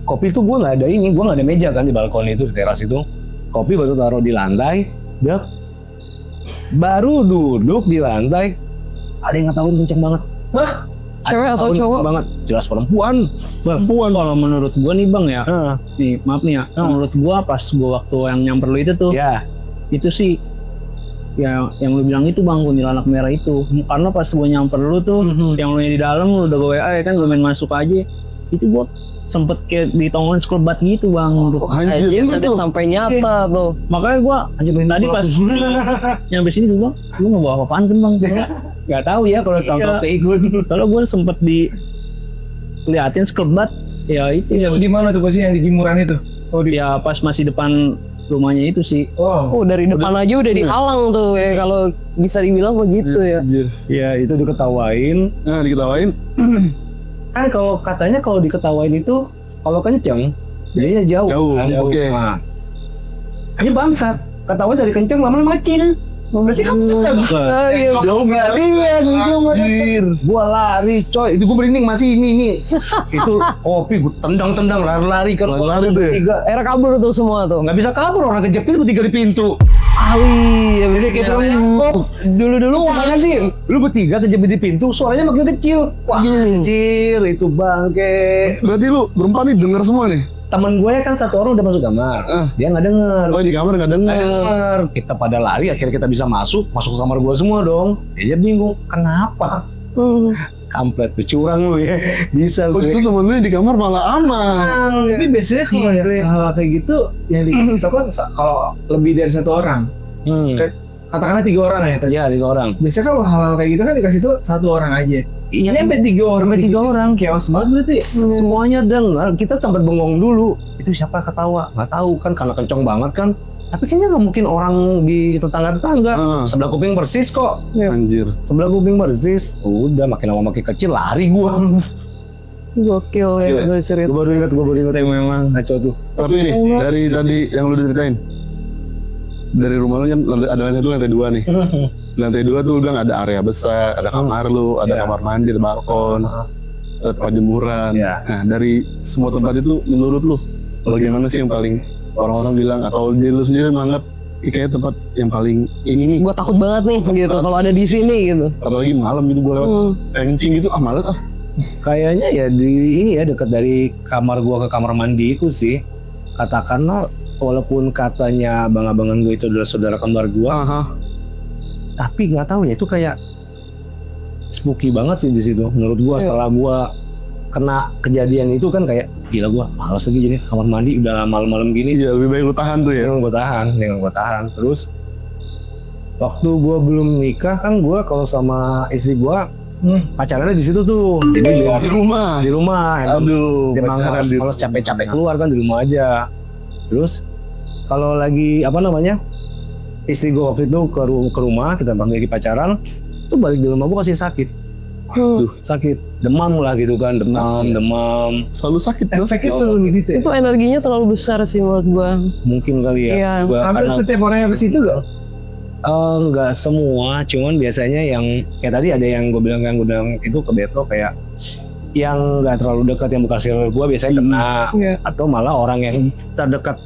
E: Kopi itu gue nggak ada meja kan di balkon itu, di teras itu. Kopi baru taruh di lantai. Baru duduk di lantai, ada yang ngetawain kenceng banget.
A: Cewek atau
E: Ngetawain
A: cowok?
E: kenceng banget, jelas perempuan.
B: Kalau menurut gua nih bang ya, nih maaf nih ya, menurut gua pas gua waktu yang nyamper lu itu tuh,
E: Ya,
B: itu sih ya yang lu bilang itu bang, kuntilanak merah itu. Karena pas gua nyamper lu tuh, yang lu di dalam lu udah WA ya kan, lu main masuk aja. Itu gua sempet kayak ditongolin sekelebat gitu bang.
C: Anjir.
A: Anjir, sampai nyata tuh.
B: Makanya gua anjir tadi pas nyampe sini tuh bang, lu mau bawa apaan kan bang?
E: nggak tahu ya kalau tahu keikut.
B: Kalau gua sempet diliatin sekelebat, ya itu
D: Iya, di mana tuh posisi yang di jemuran itu? Oh,
B: ya pas masih depan rumahnya itu sih.
A: Oh dari depan aja udah dihalang tuh ya kalau bisa dibilang begitu ya.
C: Anjir.
E: Ya itu diketawain.
C: Nah diketawain.
E: Kan kalau katanya kalau diketawain itu kalau kenceng jadinya jauh.
C: Jauh,
E: kan?
C: oke.
E: Nah, ini bangsat. Ketawa dari kenceng lama-lama kecil. Berarti kan
A: Iya.
C: Jauh nggak?
E: iya
C: Anjir.
E: gua lari coy, itu gua merinding masih ini itu kopi gua tendang lari kan
C: Lari tuh ya?
E: tiga
A: Era kabur tuh semua tuh.
E: nggak bisa kabur, orang kejepit bertiga di pintu.
A: Iya,
E: Jadi kita
A: dulu mana sih?
E: lu bertiga kejepit di pintu, suaranya makin kecil. Wah anjir, itu bangke.
C: Berarti lu berempat nih denger semua nih?
E: Temen gue kan satu orang udah masuk kamar, dia nggak denger.
C: Oh di kamar nggak denger.
E: Denger. Kita pada lari, akhirnya kita bisa masuk ke kamar gue semua dong. Dia bingung, kenapa? Kampret, curang lu ya. Bisa
C: Oh
E: gue.
C: itu temen lu di kamar malah aman.
D: Tapi biasanya kalau hal kayak gitu yang dikasih tau kan kalau lebih dari satu orang, katakanlah 3 orang ya tadi.
E: Ya, 3 orang.
D: Biasanya kalau hal kayak gitu kan dikasih tuh 1 orang aja.
E: Iya,
D: Ini sampai 3 orang.
E: sampai 3 orang.
D: Chaos banget berarti.
E: Semuanya dengar. Kita sempat bengong dulu. Itu siapa ketawa? Nggak tahu kan karena kenceng banget kan. Tapi kayaknya nggak mungkin orang di tetangga-tetangga. Sebelah kuping persis kok.
C: Anjir.
E: Sebelah kuping persis. Udah makin lama makin kecil lari gua.
A: Gokil ya
C: Gila.
A: gue cerita.
E: Gue baru ingat yang memang kacau tuh.
C: Tapi nih dari tadi yang lu ceritain, dari rumah lu kan ada lantai 1, lantai 2 nih. Lantai 2 tuh lu bilang ada area besar, ada kamar lu, ada kamar mandi, ada balkon, ada tempat jemuran.
E: Iya.
C: Nah dari semua tempat itu menurut lu bagaimana sih yang paling orang-orang bilang atau diri lu sendiri menganggap ini kayak tempat yang paling ini nih,
A: Gue takut banget nih gitu kalau ada di sini gitu.
C: apalagi malam gitu gue lewat kencing gitu males
E: Kayaknya ya di ini ya dekat dari kamar gua ke kamar mandi itu sih. Katakanlah walaupun katanya abang-abangan gue itu adalah saudara kembar gua, tapi nggak tahu ya itu kayak spooky banget sih di situ. Menurut gua setelah gua kena kejadian itu kan kayak gila gua males lagi jadi kamar mandi udah malam-malam gini.
C: Iya, lebih baik lu tahan tuh ya.
E: Dengan gua tahan. Terus waktu gua belum nikah kan gua kalau sama istri gua pacarannya di situ tuh. Jadi
C: Di rumah. Aduh,
E: emang
C: pacaran di
E: males capek-capek keluar kan di rumah aja. Terus kalau lagi istri gue waktu itu ke rumah, kita lagi pacaran, tuh balik di rumah gue kasih sakit. Sakit, demam lah gitu kan, demam.
C: Selalu sakit.
D: Efeknya selalu gitu ya.
A: Itu energinya terlalu besar sih menurut gua.
E: Mungkin kali ya.
A: Iya.
D: Hampir setiap orang yang ke situ gak?
E: Enggak semua, cuman biasanya yang kayak tadi ada yang gue bilang itu ke Beto kayak yang nggak terlalu dekat yang bekas gue biasanya kena, atau malah orang yang terdekat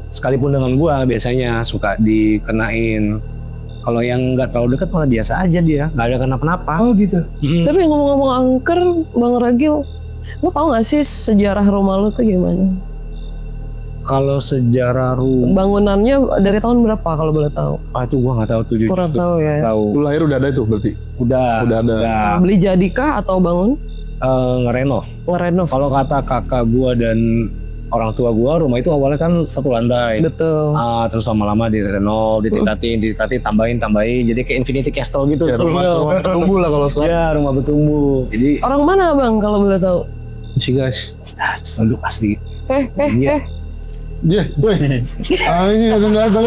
E: sekalipun dengan gue biasanya suka dikenain. Kalau yang nggak terlalu dekat malah biasa aja dia, nggak ada kenapa-napa.
D: Oh gitu.
A: Tapi ngomong-ngomong angker, Bang Ragil, lo tau gak sih sejarah rumah lo tuh gimana?
E: Kalau sejarah rumah,
A: Bangunannya dari tahun berapa kalau boleh tahu?
E: itu gua nggak tahu tuh.
A: Kurang tahu ya.
E: Tahu.
C: Lu lahir udah ada itu berarti?
E: Udah
C: ada.
A: Beli jadikah atau bangun?
E: Ngerenov.
A: Ngerenov.
E: Kalau kata kakak gua dan orang tua gua, rumah itu awalnya kan satu lantai.
A: Betul.
E: Terus lama-lama direnov, ditingkatin, tambahin. Jadi kayak Infinity Castle gitu.
C: Ya, rumah bertumbuh lah kalau sekarang.
E: Ya, rumah bertumbuh. Jadi
A: Orang mana Bang kalau boleh tahu?
E: sih guys, kita selalu asli.
C: Iya, weh. Ini datang-datang.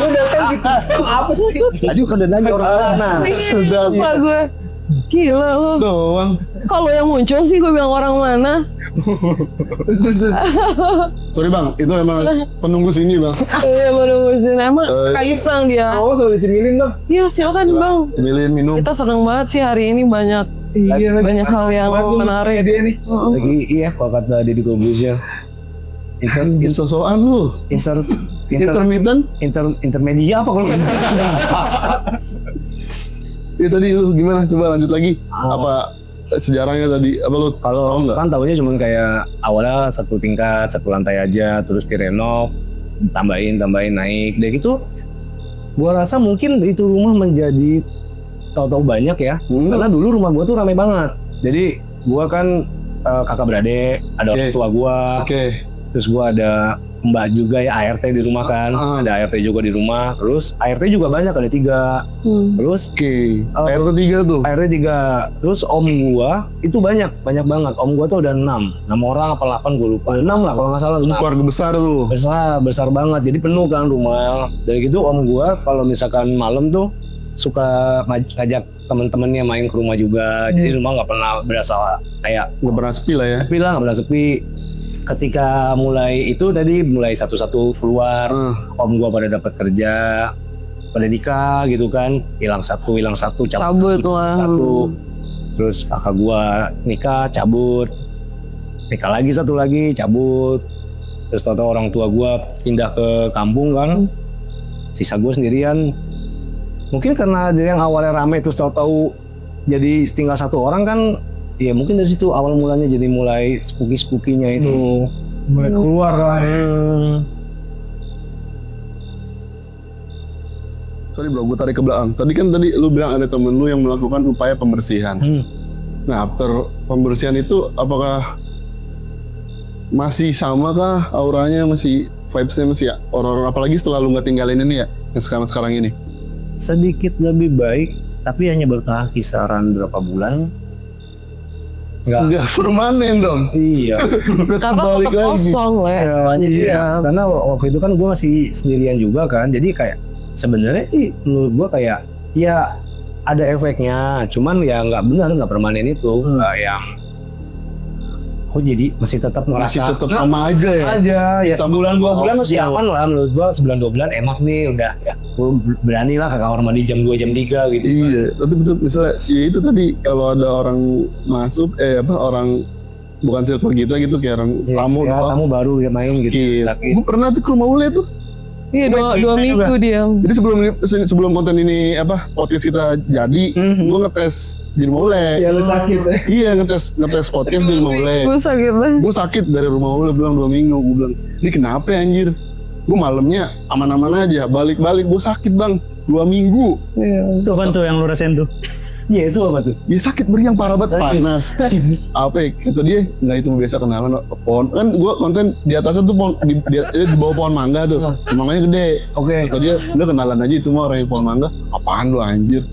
D: Apa sih?
E: Tadi kan udah nanya orang mana.
A: Lupa gue. Gila lo.
C: Doang.
A: Kalau yang muncul sih gue bilang orang mana.
D: Terus.
C: Sorry bang, itu emang penunggu sini bang.
A: Iya baru ngurusin. Emang Kaisang dia.
D: Oh, selalu dicemilin dong.
A: Iya silakan Bang.
C: Cemilin minum.
A: Kita senang banget sih hari ini banyak hal yang menarik.
D: Dia nih.
E: Lagi iya kalau kata Deddy Corbuzier.
C: Sosokan lu.
E: Intermedia apa kalau kata?
C: Ya tadi lu gimana? Coba lanjut lagi. Apa sejarahnya tadi? Apa lu
E: Kalau
C: enggak?
E: kan tahunya cuma kayak awalnya satu tingkat, satu lantai aja, terus direnov, tambahin naik. Dari gitu, gua rasa mungkin itu rumah menjadi tahu-tahu banyak ya. Karena dulu rumah gua tuh ramai banget. Jadi gua kan kakak beradik, ada orang tua gua. Terus gua ada mbak juga ya, ART di rumah kan. Ada ART juga di rumah. Terus ART juga banyak, ada 3. Terus
C: ART 3 tuh.
E: ART 3. Terus om gua itu banyak banget. Om gua tuh ada 6 orang apa 8 gua lupa. 6 lah kalau nggak salah.
C: Keluarga besar tuh.
E: Besar banget. Jadi penuh kan rumah. Dari gitu om gua kalau misalkan malam tuh suka ngajak teman-temannya main ke rumah juga. Jadi rumah nggak pernah berasa kayak
C: Nggak pernah sepi lah ya.
E: nggak pernah sepi. Ketika mulai satu-satu keluar, om gua pada dapat kerja, pada nikah gitu kan, hilang satu, cabut
A: lah.
E: Terus kakak gua nikah, cabut, nikah lagi satu lagi, cabut. Terus tahu-tahu orang tua gua pindah ke kampung kan, sisa gua sendirian. Mungkin karena dari yang awalnya rame terus tahu-tahu jadi tinggal satu orang kan. Ya mungkin dari situ awal mulanya jadi mulai spooky-spookinya itu.
D: Mulai keluar lah.
C: Sorry bro, gue tarik ke belakang. Tadi lu bilang ada temen lu yang melakukan upaya pembersihan. Nah, after pembersihan itu apakah masih sama kah auranya, masih vibes-nya masih ya? Orang-orang apalagi setelah lu nggak tinggalin ini ya, yang sekarang ini?
E: Sedikit lebih baik, tapi hanya bertahan kisaran berapa bulan.
C: Enggak permanen dong.
E: Iya.
A: Karena tetap kosong lah.
E: Iya. Karena waktu itu kan gue masih sendirian juga kan, jadi kayak sebenarnya sih menurut gue kayak ya ada efeknya, cuman ya nggak permanen itu, nggak yang jadi masih tetap ngerasa
C: sama aja ya.
E: Ya sebulan 2 bulan masih aman lah menurut gua. Sebulan 2 bulan enak nih udah ya. Gua berani lah ke kamar mandi jam 2 jam 3 gitu.
C: Iya, tapi betul misalnya ya itu tadi kalau ada orang masuk orang bukan circle kita gitu kayak orang
E: tamu baru ya main gitu.
C: Gue pernah tuh ke rumah Ule tuh.
A: Iya 2 minggu dia.
C: Jadi sebelum konten ini podcast kita jadi, gue ngetes di rumah Ule.
D: Ya lu sakit ya.
C: Iya ngetes podcast di rumah Ule.
A: Gue sakit lah.
C: Gue sakit dari rumah Ule bilang 2 minggu. Gue bilang ini kenapa ya anjir? Gue malamnya aman-aman aja. Balik gue sakit bang 2 minggu.
A: Iya.
B: Itu kan tuh yang lu rasain tuh.
E: Iya itu apa tuh?
C: Ya sakit meriang parah banget, panas. Apa ya, kata dia, nggak itu biasa kenalan pohon. Kan gue konten di atasnya tuh pohon, di bawah pohon mangga tuh. Mangganya gede.
D: Oke.
C: Kata dia, udah kenalan aja itu mah orang yang pohon mangga. Apaan lu anjir?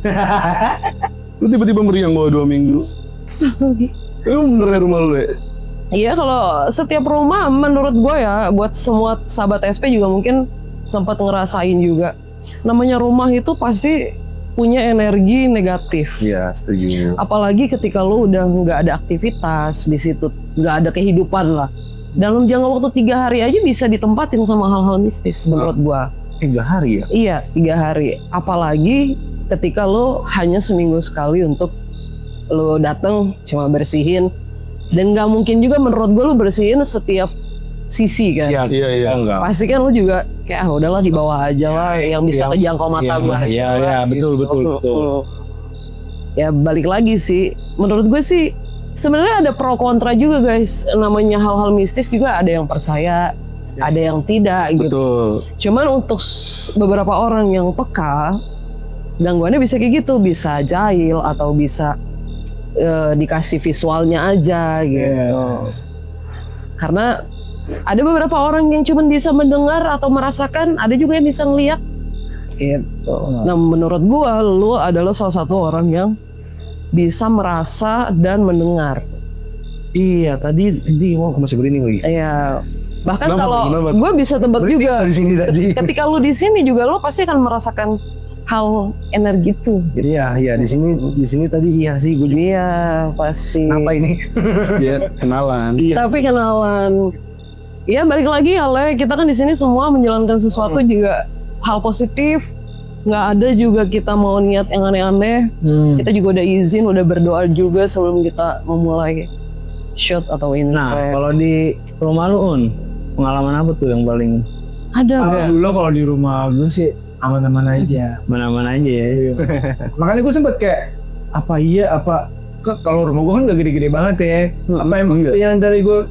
C: Lu tiba-tiba meriang bawa 2 minggu. Emang bener ya rumah lu ya?
A: Iya, kalau setiap rumah menurut gue ya, buat semua sahabat SP juga mungkin sempat ngerasain juga. Namanya rumah itu pasti punya energi negatif.
E: Iya setuju.
A: Apalagi ketika lu udah nggak ada aktivitas di situ, nggak ada kehidupan lah. Dalam jangka waktu 3 hari aja bisa ditempatin sama hal-hal mistis menurut gua.
E: 3 hari ya?
A: Iya, 3 hari. Apalagi ketika lu hanya seminggu sekali untuk lu datang cuma bersihin. Dan nggak mungkin juga menurut gua lu bersihin setiap sisi kan.
C: Iya.
E: Enggak.
A: Pasti kan lu juga kayak udahlah di bawah aja lah yang bisa kejangkau mata gua.
E: Iya betul.
A: Ya balik lagi sih, menurut gue sih sebenarnya ada pro kontra juga guys. Namanya hal-hal mistis juga ada yang percaya, ada yang tidak gitu.
C: Betul.
A: Cuman untuk beberapa orang yang peka, gangguannya bisa kayak gitu, bisa jahil atau bisa dikasih visualnya aja gitu. Karena ada beberapa orang yang cuma bisa mendengar atau merasakan, ada juga yang bisa ngeliat gitu. Nah menurut gua lu adalah salah satu orang yang bisa merasa dan mendengar.
E: Iya tadi mau masih berinding lagi.
A: Iya. Bahkan
C: Kenapa?
A: kalau
C: Kenapa?
A: gua bisa tebak juga,
E: Di sini tadi.
A: ketika lu di sini juga lu pasti akan merasakan hal energi itu. Gitu.
E: Iya di sini tadi iya sih gue juga.
A: Iya pasti.
E: Apa ini?
C: Iya, kenalan.
A: Tapi kenalan. Ya balik lagi ya Le, kita kan di sini semua menjalankan sesuatu juga hal positif. Nggak ada juga kita mau niat yang aneh-aneh. Kita juga udah izin, udah berdoa juga sebelum kita memulai shoot atau ini.
B: Nah, kalau di rumah lu Un, pengalaman apa tuh yang paling
A: Ada nggak?
D: Alhamdulillah kalau di rumah gue sih aman-aman aja.
B: mana-mana aja ya?
D: Makanya gue sempet kayak kalau rumah gue kan gak gede-gede banget ya. Apa emang yang dari gue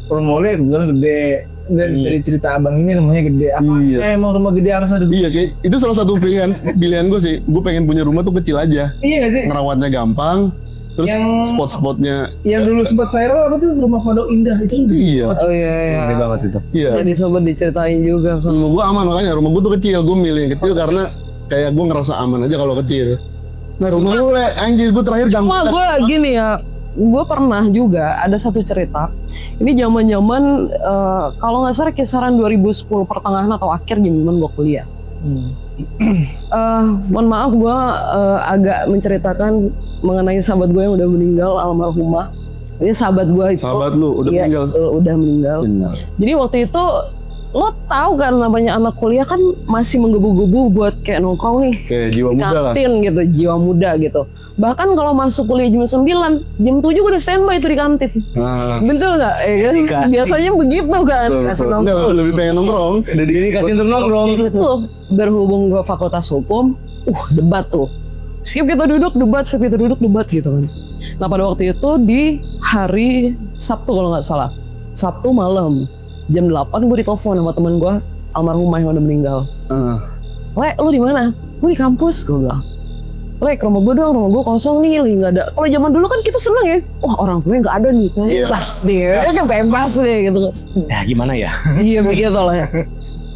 D: rumahnya gue gede. Dari cerita abang ini rumahnya gede. Apa emang rumah gede harus ada?
C: Iya, kayak itu salah satu pilihan gue sih. Gue pengen punya rumah tuh kecil aja.
D: Iya gak sih?
C: Ngerawatnya gampang. Terus
D: Yang-
C: spot-spotnya.
D: Yang dulu sempat viral apa tuh rumah pondok indah itu?
C: Iya.
A: Oh iya.
E: Gede banget itu.
C: Iya.
A: Jadi sobat diceritain juga.
C: Rumah gue aman, makanya rumah gue tuh kecil. Gue milih yang kecil karena kayak gue ngerasa aman aja kalau kecil. Nah rumah lu Le, anjir gue terakhir
A: Cuma
C: gampang.
A: gue gini ya, gue pernah juga ada satu cerita. Ini zaman-zaman kalau nggak salah kisaran 2010 pertengahan atau akhir zaman gue kuliah. Mohon maaf gue agak menceritakan mengenai sahabat gue yang udah meninggal, almarhumah. Ini sahabat gue itu.
C: Sahabat lu udah
A: Iya,
C: meninggal.
A: udah meninggal.
C: Benar.
A: Jadi waktu itu lo tahu kan namanya anak kuliah kan masih menggebu-gebu buat kayak nongkrong nih.
C: Kayak jiwa
A: Di
C: muda lah.
A: kantin gitu, jiwa muda gitu. Bahkan kalau masuk kuliah jam 9, jam 7 gue udah standby tuh di kantin.
C: Nah,
A: Betul nggak? Kan? Biasanya begitu kan.
C: betul. Enggak, lebih pengen nongkrong.
E: Jadi kasih untuk nongkrong.
A: Itu berhubung gue fakultas hukum, debat tuh. Setiap kita duduk debat, setiap kita duduk debat gitu kan. Nah pada waktu itu di hari Sabtu kalau nggak salah, Sabtu malam jam 8 gue ditelepon sama teman gue almarhumah yang udah meninggal. Le, lu di mana? Gue di kampus, gue bilang. Le, ke rumah gue dong, rumah gue kosong nih, nggak ada. Kalau zaman dulu kan kita seneng ya, wah orang gue nggak ada nih, bebas deh, kan bebas deh gitu.
E: Ya gimana ya?
A: Iya begitu lah ya.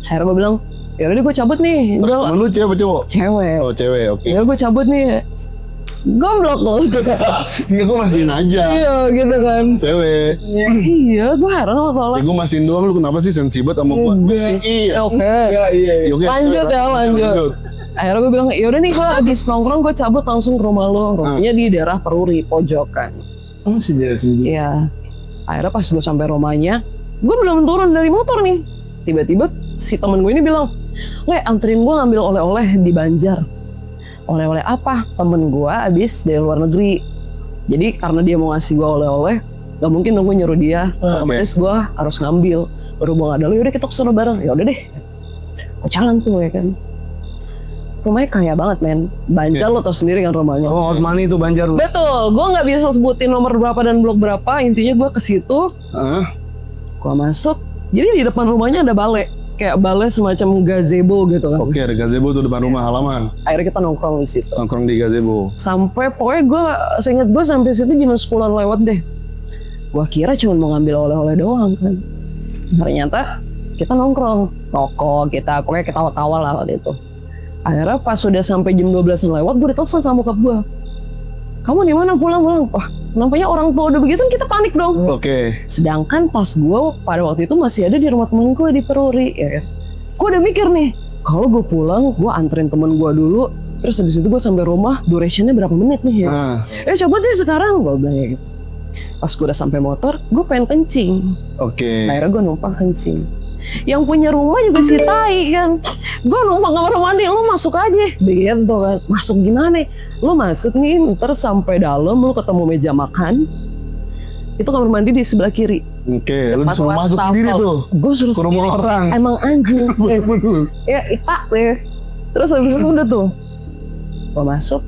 A: Akhirnya gue bilang, ya udah gue cabut nih.
C: Temen lu cewek apa cowok?
A: Cewek.
C: Oh cewek, oke.
A: Ya gue cabut nih. Goblok loh.
C: Enggak, gue mastiin aja.
A: Iya gitu kan.
C: Cewek.
A: Iya, gue heran sama
C: Ya
A: soalnya.
C: gue mastiin doang, lu kenapa sih sensibet sama gue? Mastiin iya.
A: Oke.
D: Iya.
C: Oke,
A: Lanjut ya, lanjut. Akhirnya gue bilang, yaudah nih gue habis nongkrong, gue cabut langsung ke rumah lo. Rumahnya di daerah Peruri, pojokan.
D: Oh masih di sini.
A: Iya. Akhirnya pas gue sampai rumahnya, gue belum turun dari motor nih. Tiba-tiba si temen gue ini bilang, Le, anterin gue ngambil oleh-oleh di Banjar. Oleh-oleh apa? Temen gue abis dari luar negeri. Jadi karena dia mau ngasih gue oleh-oleh, gak mungkin dong gue nyuruh dia. Terus gue harus ngambil. Berhubung ada lo, yaudah kita kesana bareng. Yaudah deh. Gue jalan tuh ya kan. Rumahnya kaya banget men. Banjar lo tau sendiri kan rumahnya.
E: Oh, Osmani itu Banjar.
A: Betul, gue nggak bisa sebutin nomor berapa dan blok berapa. Intinya gue ke situ, gue masuk. Jadi di depan rumahnya ada balai, kayak balai semacam gazebo gitu kan.
C: Oke, ada gazebo tuh depan rumah halaman.
A: Akhirnya kita nongkrong di situ.
C: Nongkrong di gazebo.
A: Sampai pokoknya gue, seinget gue sampai situ jam 10-an lewat deh. Gue kira cuma mau ngambil oleh-oleh doang kan. Ternyata kita nongkrong, rokok kita, pokoknya ketawa-tawa lah waktu itu. Akhirnya pas sudah sampai jam 12-an lewat, gue ditelepon sama bokap gue. Kamu di mana pulang? Wah, nampaknya orang tua udah begitu kan kita panik dong.
C: Oke.
A: Sedangkan pas gue pada waktu itu masih ada di rumah temen gue di Peruri, ya kan. Gue udah mikir nih, kalau gue pulang, gue anterin temen gue dulu, terus habis itu gue sampai rumah, durationnya berapa menit nih ya? Coba deh sekarang, gue bilang gitu. Pas gue udah sampai motor, gue pengen kencing.
C: Oke.
A: Akhirnya gue numpang kencing. Yang punya rumah juga si tai kan. Gue numpang kamar mandi, lu masuk aja. Begitu kan, masuk gimana? Lu masuk nih, ntar sampai dalam, lu ketemu meja makan. Itu kamar mandi di sebelah kiri.
C: Oke, lu
A: Depan
C: disuruh masuk
A: wastafel.
C: sendiri tuh.
A: Gue suruh
C: Ke rumah
A: sendiri.
C: orang.
A: Emang anjing. Ya, itak deh. Terus habis itu udah tuh. Gue masuk.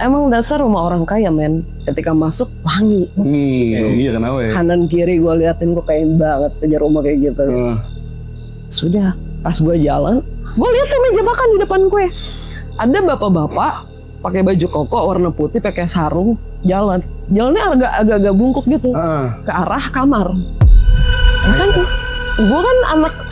A: Emang dasar rumah orang kaya men. Ketika masuk wangi.
C: Iya kenapa ya?
A: Kanan kiri gue liatin, gue pengen banget punya rumah kayak gitu. Sudah, pas gue jalan, gue lihat meja makan di depan gue. Ada bapak-bapak pakai baju koko warna putih, pakai sarung, jalan. Jalannya agak-agak bungkuk gitu ke arah kamar. Kan gue kan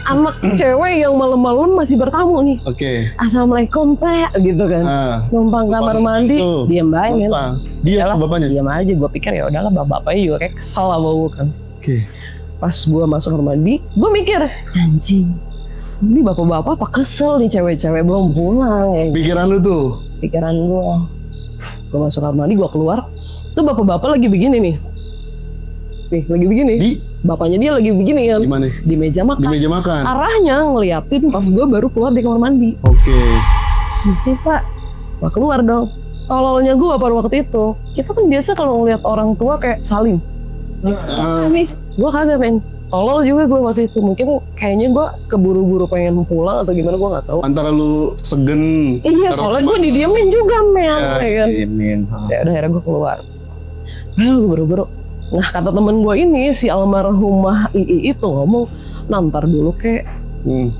A: anak cewek yang malam-malam masih bertamu nih.
C: Oke.
A: Assalamualaikum teh, gitu kan. Numpang kamar mandi, diam banget.
C: Dia bapaknya.
A: Diam aja. Gue pikir ya udahlah, bapaknya juga kayak kesel sama gue kan.
C: Oke.
A: Pas gue masuk kamar mandi, gue mikir, anjing, ini bapak-bapak apa kesel nih cewek-cewek belum pulang ya.
C: Pikiran lu tuh?
A: Pikiran gue. Gue masuk kamar mandi, gue keluar, tuh bapak-bapak lagi begini nih. Nih, lagi begini. Bapaknya dia lagi begini kan.
C: Di mana?
A: Di meja makan.
C: Di meja makan.
A: Arahnya ngeliatin pas gue baru keluar di kamar mandi.
C: Oke.
A: Misi pak, gue keluar dong. Tololnya gue pada waktu itu, kita kan biasa kalau ngeliat orang tua kayak salim. Gue kagak men. Tolol juga gue waktu itu. Mungkin kayaknya gue keburu-buru pengen pulang atau gimana, gue gak tahu.
C: Antara lu segen.
A: Iya, soalnya gue didiemin juga men, ya kan. Saya udah akhirnya gue keluar. Nah, gue buru-buru. Nah, kata temen gue ini, si almarhumah II itu ngomong, nantar dulu kek.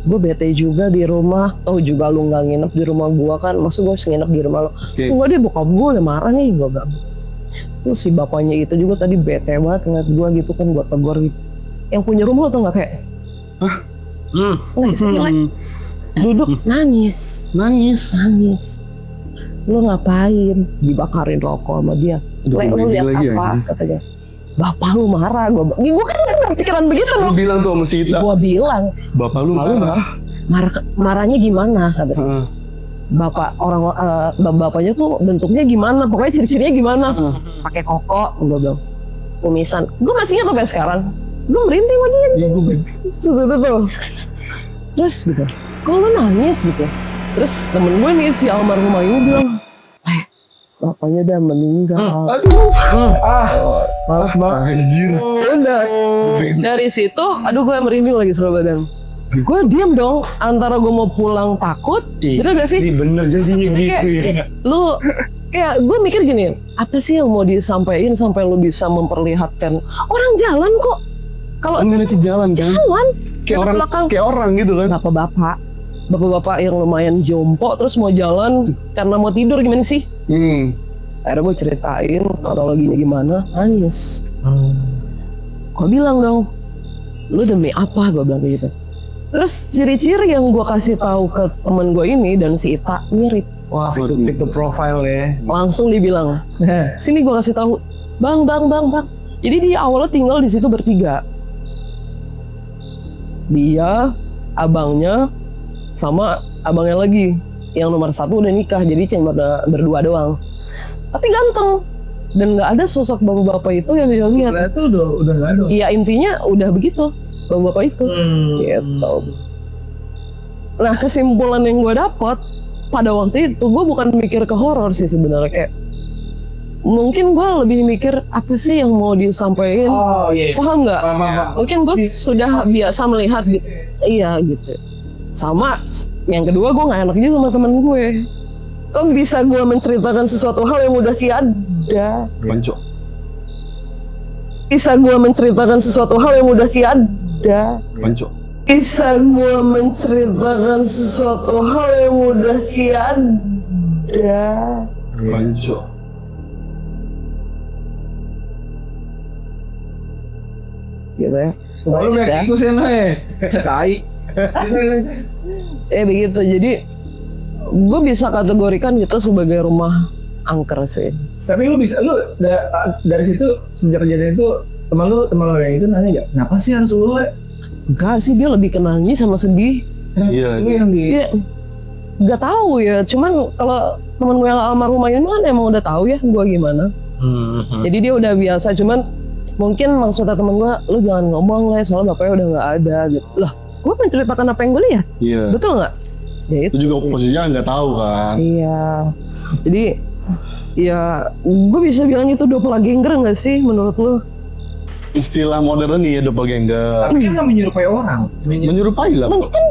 A: Gue bete juga di rumah. Tahu juga lu gak nginep di rumah gue kan. Maksud gue harus nginep di rumah lo. Enggak deh, bokap gue udah marah nih. Gue gak. Terus si bapaknya itu juga tadi bete banget ngeliat gue gitu kan, gue tegur gitu. Yang punya rumah lo tau gak kayak? Hah? Duduk nangis. Lu ngapain? Dibakarin rokok sama dia. Lu lihat apa? Katanya. Bapak lu marah. Gue kan gak pikiran begitu loh.
C: Lu bilang tuh sama si Ita.
A: Gue bilang.
C: Bapak lu marah.
A: Marahnya gimana? Katanya. Bapaknya tuh bentuknya gimana? Pokoknya ciri-cirinya gimana? Pakai koko, gue bilang. Kumisan. Gue masih ingat sampai sekarang. Gue merinding sama dia. Tuh. Terus gitu. Kok lu nangis gitu? Terus temen gue nih si almarhumah ini bilang, bapaknya udah meninggal.
C: Maaf banget. Anjir.
A: Udah. Dari situ, aduh gue merinding lagi seluruh badan. Gue diam dong, antara gue mau pulang takut, bener gak sih?
E: Bener sih gitu ya.
A: Lu kayak gue mikir gini, apa sih yang mau disampaikan sampai lu bisa memperlihatkan orang jalan kok? Kalau
C: ngeliatin jalan kan?
A: Jalan.
C: Kayak orang gitu kan?
A: Bapak-bapak yang lumayan jompo terus mau jalan karena mau tidur gimana sih? Akhirnya gue ceritain kronologinya gimana, nangis. Gue bilang dong, lu demi apa? Gue bilang kayak gitu. Terus ciri-ciri yang gue kasih tahu ke temen gue ini dan si Ita mirip.
E: Wah, fit to profile ya.
A: Langsung dibilang, sini gue kasih tahu, bang. Jadi dia awalnya tinggal di situ bertiga. Dia, abangnya, sama abangnya lagi. Yang nomor 1 udah nikah, jadi cuma berdua doang. Tapi ganteng. Dan nggak ada sosok bapak-bapak itu yang dia lihat.
D: Itu udah nggak ada.
A: Iya, intinya udah begitu. Bapak-bapak itu. Gitu. Nah, kesimpulan yang gue dapat pada waktu itu, gue bukan mikir ke horor sih sebenarnya, kayak mungkin gue lebih mikir apa sih yang mau disampaikan. Paham nggak? Mungkin gue sudah biasa melihat gitu. Iya gitu. Sama yang kedua, gue nggak enak juga sama teman gue. Kok bisa gue menceritakan sesuatu hal yang udah tiada?
C: Pancok.
A: Bisa gue menceritakan sesuatu hal yang udah tiada?
C: Pancok.
A: Bisa gue menceritakan sesuatu hal yang mudah tiada.
C: Lanjut.
A: Gitu ya.
D: Lu kayak gitu sih tai.
A: Begitu. Jadi gue bisa kategorikan itu sebagai rumah angker sih.
D: Tapi lu dari situ sejak kejadian itu teman lu yang itu nanya gak? Kenapa sih harus lu?
A: Enggak sih, dia lebih ke nangis sama sedih.
C: Iya.
D: Lu yang di
A: Dia nggak tahu ya. Cuman kalau temen gue yang almarhum Ayun kan emang udah tahu ya gue gimana. Jadi dia udah biasa. Cuman mungkin maksudnya temen gue, lu jangan ngomong lah soalnya bapaknya udah nggak ada gitu. Lah, gue menceritakan apa yang gue lihat.
C: Iya.
A: Betul nggak? Ya
C: Itu juga
A: sih.
C: posisinya nggak tahu kan.
A: Iya. Jadi ya gue bisa bilang itu doppelganger nggak sih menurut lu?
C: Istilah modern nih ya doppelganger.
D: tapi kan nggak menyerupai orang.
C: Menyerupai lah.
A: Mungkin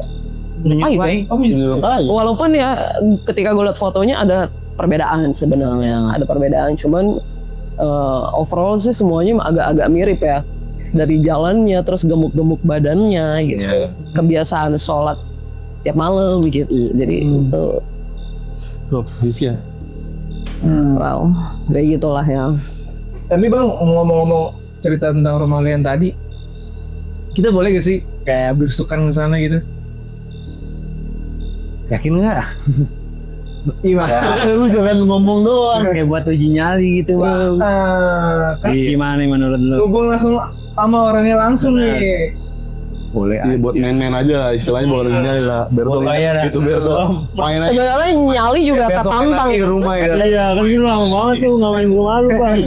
B: Menyerupai.
C: Menyerupai.
A: walaupun ya ketika gue liat fotonya ada perbedaan sebenarnya, ada perbedaan. Cuman overall sih semuanya agak-agak mirip ya. Dari jalannya, terus gemuk-gemuk badannya gitu. Kebiasaan sholat tiap malam gitu. Jadi itu
C: Posisi ya.
A: well, kayak gitulah ya.
D: Tapi bang, ngomong-ngomong cerita tentang rumah lu yang tadi, kita boleh gak sih kayak berusukan ke sana gitu?
E: Yakin nggak?
D: Gimana?
C: Lu jangan ngomong doang.
B: Kayak buat uji nyali gitu bang.
D: Kan
B: Gimana nih menurut lu?
D: hubung langsung sama orangnya langsung nih.
B: Boleh
C: Iya buat main-main aja istilahnya bukan nyali lah. Berto itu Berto. Main aja.
A: Sebenarnya nyali juga ketampang.
E: Di rumah ya.
B: Iya kan itu lama banget tuh ngapain gue malu bang.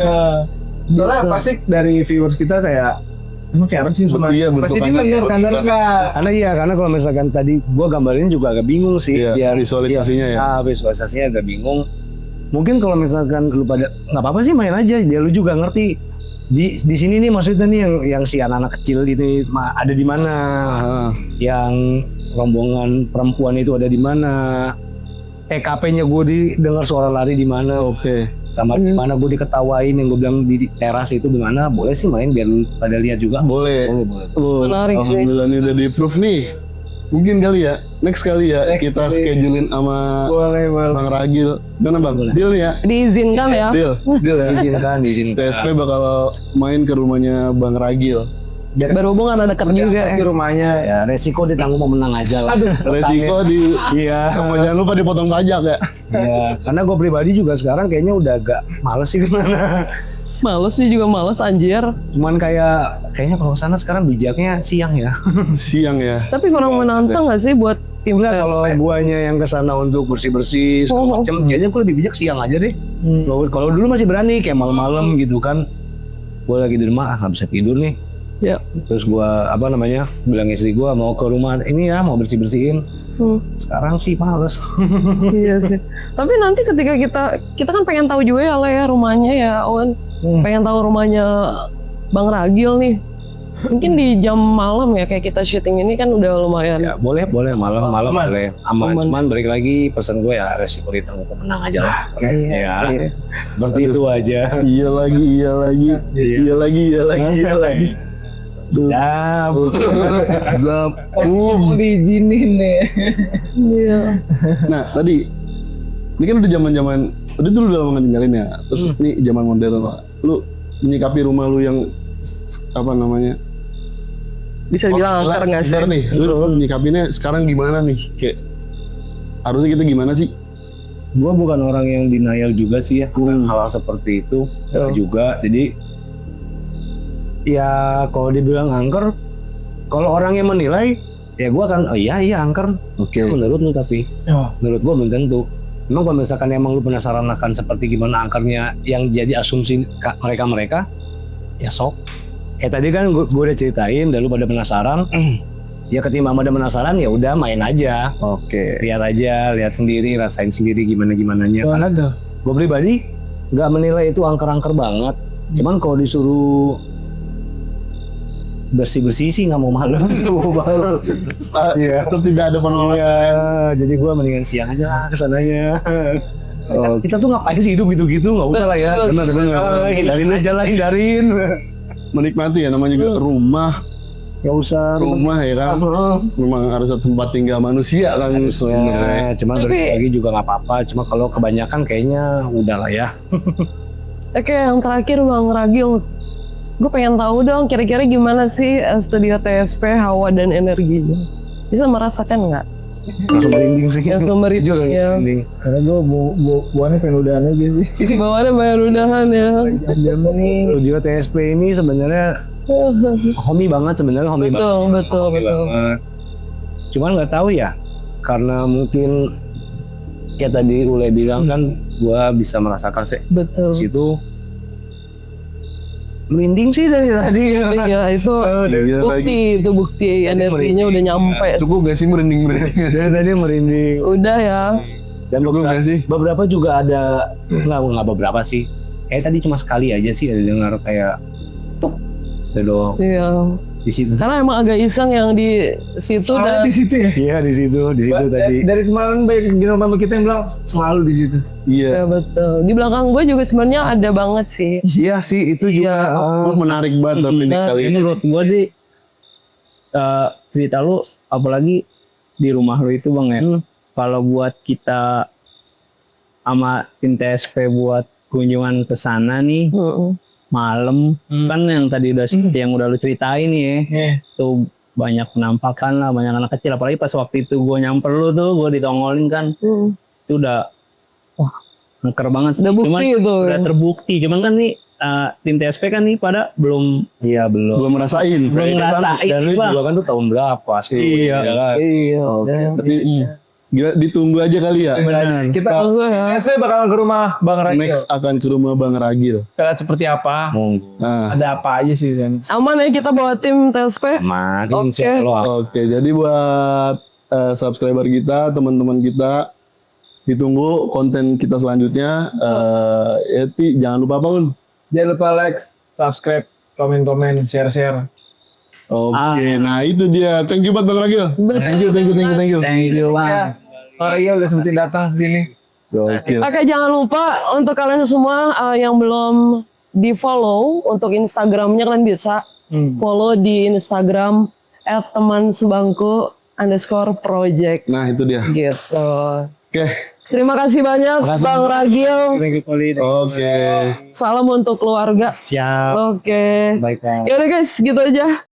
D: Soalnya pasti dari viewers kita kayak emang kayak apa sih rumah?
C: Iya,
D: Pasti dia
C: bentukannya.
D: bener standar enggak?
E: Karena kalau misalkan tadi gua gambarin juga agak bingung sih.
C: Iya, visualisasinya ya.
E: Visualisasinya agak bingung. Mungkin kalau misalkan lu pada nggak apa-apa sih main aja, dia lu juga ngerti. Di sini nih maksudnya nih yang si anak-anak kecil itu ada di mana, yang rombongan perempuan itu ada di mana, TKP-nya gue dengar suara lari di mana,
C: Oke.
E: sama di mana gue diketawain yang gue bilang di teras itu di mana, boleh sih main biar lu pada lihat juga.
C: Boleh. Oh,
A: Menarik sih.
C: alhamdulillah nih udah di-approve nih. Mungkin kali ya, next kali ya kita schedulein sama
D: Boleh.
C: Bang Ragil. Gimana Bang?
E: Boleh.
C: Deal nih ya?
A: Diizinkan ya.
C: Deal ya?
E: Diizinkan.
C: TSP bakal main ke rumahnya Bang Ragil.
A: Berhubung ada dekat juga.
D: Pasti rumahnya.
E: Ya resiko ditanggung mau menang aja lah.
C: Resiko di sama jangan lupa dipotong pajak ya.
E: Iya, karena gue pribadi juga sekarang kayaknya udah agak males sih kemana.
A: Males sih juga males anjir.
E: Cuman kayaknya kalau sana sekarang bijaknya siang ya.
C: Siang ya.
A: Tapi kurang menantang nggak sih buat tim
E: Enggak, kalau
A: TSP?
E: guanya yang kesana untuk bersih-bersih segala macam, kayaknya gue lebih bijak siang aja deh. Kalau dulu masih berani kayak malam-malam gitu kan. Gue lagi di rumah nggak bisa tidur nih.
A: Ya.
E: Terus gue bilang istri gue mau ke rumah ini ya, mau bersih-bersihin. Sekarang sih males.
A: Iya sih. Tapi nanti ketika kita kan pengen tahu juga ya lah ya rumahnya ya Owen. Pengen tahu rumahnya Bang Ragil nih. Mungkin di jam malam ya kayak kita syuting ini kan udah lumayan.
E: Ya boleh malam boleh aman.
A: Aman.
E: Cuman balik lagi pesan gue ya resiko ditanggung pemenang aja lah.
A: Iya
E: Ya,
A: sih.
E: seperti itu aja.
C: Iya lagi.
E: Ya,
C: Zap.
D: Diizinin nih.
A: Iya.
C: Nah tadi ini kan udah zaman udah dulu udah lama ninggalin ya. Terus ini zaman modern lah. Lu menyikapi rumah lu yang apa namanya?
A: Bisa bilang angker nggak sih?
C: Bentar nih, lu menyikapinya sekarang gimana nih? Kayak harusnya kita gimana sih?
E: gue bukan orang yang denial juga sih ya hal seperti itu juga. Jadi ya kalau dibilang angker, kalau orang yang menilai ya gue akan iya angker.
C: Oke.
E: Menurut lu tapi menurut gue belum tentu. Memang kalau misalkan emang lu penasaran akan seperti gimana angkernya yang jadi asumsi mereka ya sok. Tadi kan gue udah ceritain dan lu pada penasaran. Ya ketimbang pada penasaran ya udah main aja.
C: Oke.
E: Lihat sendiri, rasain sendiri gimana-gimananya. Karena gue pribadi nggak menilai itu angker-angker banget. Cuman kalau disuruh bersih-bersih sih nggak mau malam.
C: Iya. Tetap tidak ada penolakan.
E: Iya, jadi gue mendingan siang aja lah kesananya. Kita tuh ngapain sih hidup gitu-gitu, nggak usah lah ya.
C: Benar.
E: Hindarin aja lah, hindarin.
C: Menikmati ya namanya juga rumah
E: nggak usah
C: rumah ya kan. Memang harus ada tempat tinggal manusia kan sebenarnya.
E: Cuman bagi juga nggak apa-apa. Cuma kalau kebanyakan kayaknya udahlah ya.
A: Oke, yang terakhir Bang Ragil, gue pengen tahu dong kira-kira gimana sih studio TSP hawa dan energinya? Bisa merasakan nggak?
E: Langsung merinding sih.
A: Langsung merinding, ya.
D: Karena gue bawaannya pengen udahan aja sih.
A: Bawaannya bayar udahan ya.
D: Zaman nih.
E: Studio TSP ini sebenarnya homey banget sebenarnya, homey banget.
A: Betul.
E: Cuman nggak tahu ya, karena mungkin kayak tadi Ule bilang kan, gua bisa merasakan sih
A: Betul.
E: di situ merinding sih dari tadi.
A: Iya, itu bukti energinya udah nyampe.
C: Cukup gak sih merinding?
E: Dari tadi merinding.
A: Udah ya.
E: Dan
C: Cukup gak sih?
E: beberapa juga ada, nggak beberapa sih. Kayak tadi cuma sekali aja sih ada dengar kayak tuk, itu doang
A: Iya.
E: di situ.
A: Karena emang agak iseng yang di situ
D: Soalnya
A: dan
D: di situ ya.
E: Iya di situ tadi.
D: Dari kemarin banyak general kita yang bilang selalu di situ.
C: Iya.
A: ya betul. Di belakang gue juga sebenarnya ada banget sih.
E: Iya sih itu juga.
C: Menarik banget tapi ini kali
B: Ini
C: ini.
B: menurut gue sih cerita lu apalagi di rumah lu itu Bang ya. Kalau buat kita sama tim TSP buat kunjungan ke sana nih malam kan yang tadi udah yang udah lu ceritain ya. Tuh banyak penampakan lah, banyak anak kecil, apalagi pas waktu itu gue nyamper lu tuh, gue ditongolin kan. Itu udah wah angker banget sih.
A: Udah bukti itu.
B: Udah terbukti. Cuman kan nih tim TSP kan nih pada belum
C: Belum ngerasain.
B: ngerasain.
E: Dan lu
B: Bang.
E: juga kan tuh tahun berapa sih?
B: Iya.
A: Iya.
C: Tapi gila, ditunggu aja kali ya.
B: Benar.
D: Kita
A: Bagus ya.
D: saya bakal ke rumah Bang Ragil.
C: Next akan ke rumah Bang Ragil.
D: Kita seperti apa?
C: Nah,
D: Ada apa aja sih kan?
A: Aman ya kita bawa tim TSP.
E: Aman,
A: Oke.
E: insya Allah.
C: oke, jadi buat subscriber kita, teman-teman kita, ditunggu konten kita selanjutnya. Eti, jangan lupa apa Un?
D: Jangan lupa like, subscribe, komen, share.
C: Oke, nah itu dia. Thank you buat Bang Ragil. Thank you.
B: Thank you Bang.
A: Ya.
D: Bang Ragil udah sempetin datang ke sini.
C: Oke.
A: Oke, jangan lupa untuk kalian semua yang belum di follow untuk Instagramnya kalian bisa follow di Instagram @temansebangku_project
C: Nah itu dia.
A: gitu.
C: Oke.
A: Terima kasih banyak Bang Ragil.
D: Thank you, Poli.
C: Oke.
A: Salam untuk keluarga.
E: Siap.
A: Oke.
E: Baik, Bang.
A: Yaudah guys, gitu aja.